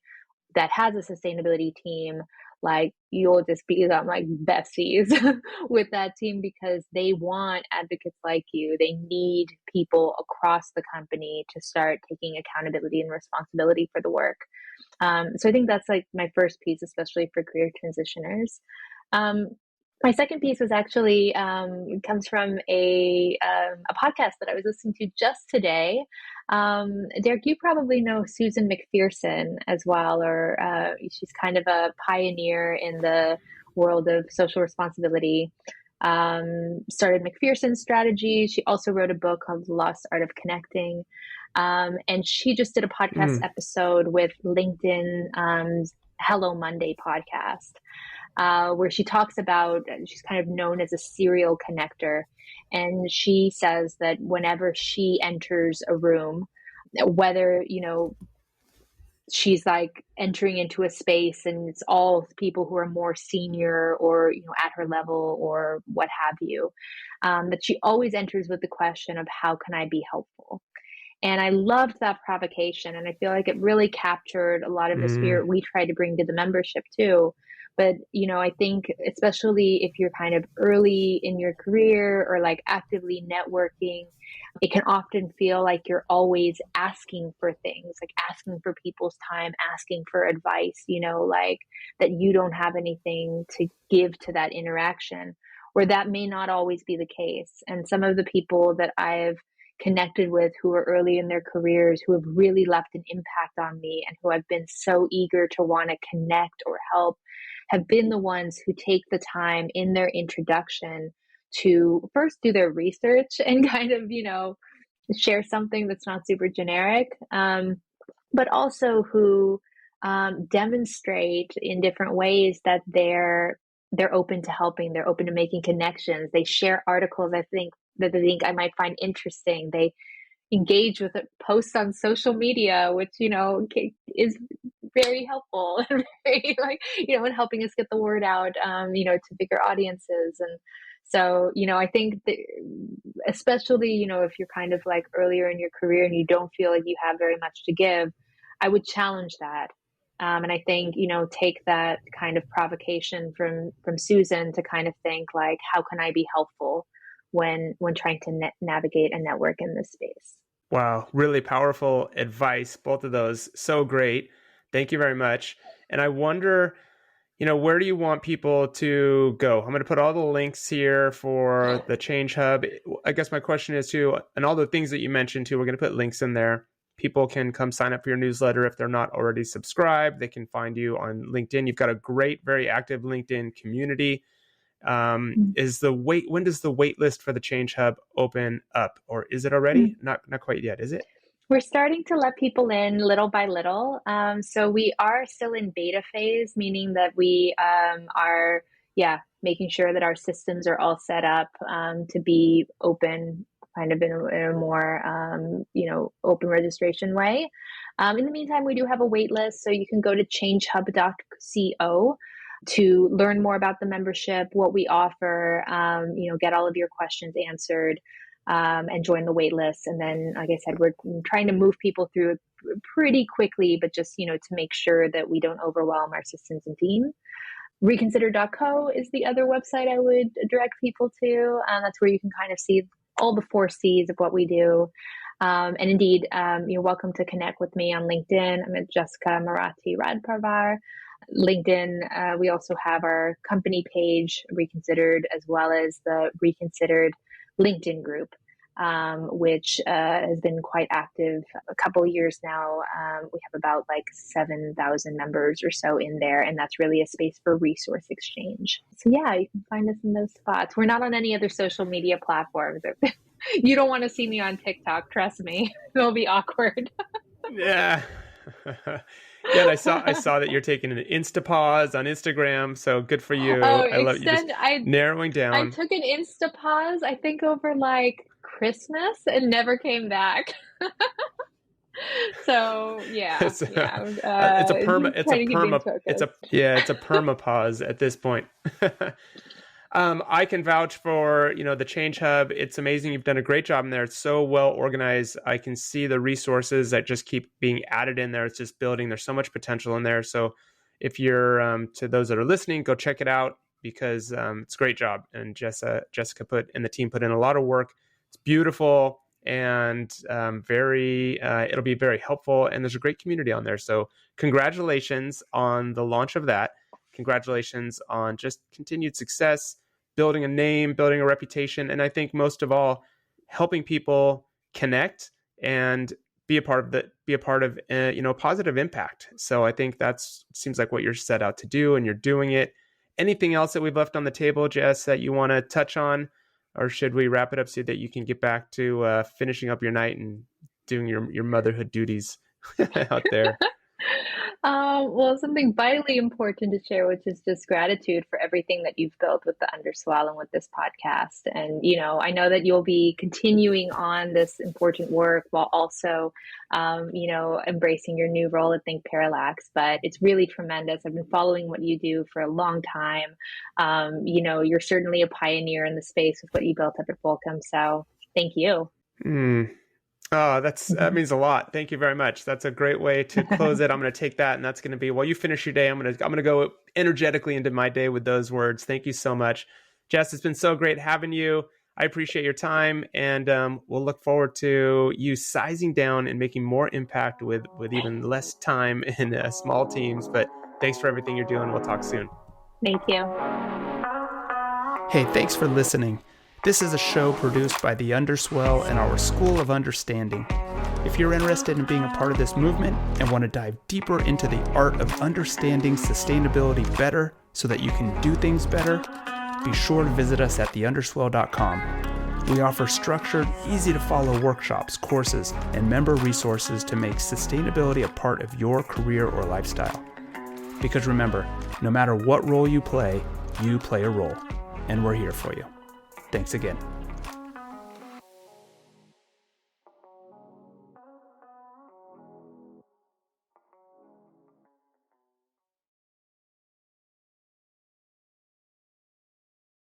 that has a sustainability team, like you'll just become like besties with that team, because they want advocates like you. They need people across the company to start taking accountability and responsibility for the work. So I think that's like my first piece, especially for career transitioners. Um, my second piece is actually comes from a podcast that I was listening to just today. Derek, you probably know Susan McPherson as well, or she's kind of a pioneer in the world of social responsibility. Started McPherson Strategy. She also wrote a book called The Lost Art of Connecting. And she just did a podcast Mm. episode with LinkedIn Hello Monday podcast, where she talks about, she's kind of known as a serial connector. And she says that whenever she enters a room, whether, she's like entering into a space and it's all people who are more senior or, at her level or what have you, that she always enters with the question of how can I be helpful? And I loved that provocation. And I feel like it really captured a lot of the Mm. spirit we try to bring to the membership too. But, I think especially if you're kind of early in your career or like actively networking, it can often feel like you're always asking for things, like asking for people's time, asking for advice, like that you don't have anything to give to that interaction, where that may not always be the case. And some of the people that I've connected with who are early in their careers, who have really left an impact on me and who I've been so eager to want to connect or help, have been the ones who take the time in their introduction to first do their research and kind of, share something that's not super generic, but also who demonstrate in different ways that they're open to helping, they're open to making connections. They share articles that they think I might find interesting. They engage with posts on social media, which is very helpful and very in helping us get the word out, to bigger audiences. And so I think that especially if you're kind of like earlier in your career and you don't feel like you have very much to give, I would challenge that. And I think take that kind of provocation from Susan to kind of think like, how can I be helpful when trying to navigate a network in this space? Wow, really powerful advice, both of those. So great. Thank you very much. And I wonder, where do you want people to go? I'm going to put all the links here for the Change Hub. I guess my question is too, and all the things that you mentioned too, we're going to put links in there. People can come sign up for your newsletter if they're not already subscribed. They can find you on LinkedIn. You've got a great, very active LinkedIn community. When does the wait list for the Change Hub open up, or is it already? Not quite yet, is it? We're starting to let people in little by little. So we are still in beta phase, meaning that we are, making sure that our systems are all set up to be open, kind of in a more, open registration way. In the meantime, we do have a wait list, so you can go to changehub.co to learn more about the membership, what we offer, get all of your questions answered. And join the wait list. And then, like I said, we're trying to move people through it pretty quickly, but just, to make sure that we don't overwhelm our systems and team. Reconsidered.co is the other website I would direct people to. That's where you can kind of see all the 4 C's of what we do. And indeed, you're welcome to connect with me on LinkedIn. I'm at Jessica Marati Radparvar. LinkedIn, we also have our company page, Reconsidered, as well as the Reconsidered LinkedIn group, which has been quite active a couple of years now. We have about 7,000 members or so in there, and that's really a space for resource exchange. So you can find us in those spots. We're not on any other social media platforms. You don't want to see me on TikTok, trust me. It'll be awkward. Yeah. Yeah, and I saw that you're taking an Instapause on Instagram, so good for you. I love you just narrowing down. I took an Instapause, I think over Christmas, and never came back. So it's a permapause at this point. I can vouch for, the Change Hub. It's amazing. You've done a great job in there. It's so well organized. I can see the resources that just keep being added in there. It's just building. There's so much potential in there. So if you're, to those that are listening, go check it out because it's a great job. And Jessica and the team put in a lot of work. It's beautiful and it'll be very helpful. And there's a great community on there. So congratulations on the launch of that. Congratulations on just continued success, building a name, building a reputation, and I think most of all, helping people connect and be a part of positive impact. So I think seems like what you're set out to do, and you're doing it. Anything else that we've left on the table, Jess, that you want to touch on, or should we wrap it up so that you can get back to finishing up your night and doing your motherhood duties out there? Well, something vitally important to share, which is just gratitude for everything that you've built with the Underswell and with this podcast. And, I know that you'll be continuing on this important work while also, embracing your new role at Think Parallax. But it's really tremendous. I've been following what you do for a long time. You're certainly a pioneer in the space with what you built up at Volcom. So thank you. Oh, that means a lot. Thank you very much. That's a great way to close it. I'm going to take that, and that's going to be, while you finish your day, I'm going to go energetically into my day with those words. Thank you so much. Jess, it's been so great having you. I appreciate your time, and we'll look forward to you sizing down and making more impact with even less time in small teams. But thanks for everything you're doing. We'll talk soon. Thank you. Hey, thanks for listening. This is a show produced by the Underswell and our School of Understanding. If you're interested in being a part of this movement and want to dive deeper into the art of understanding sustainability better so that you can do things better, be sure to visit us at theunderswell.com. We offer structured, easy-to-follow workshops, courses, and member resources to make sustainability a part of your career or lifestyle. Because remember, no matter what role you play a role, and we're here for you. Thanks again.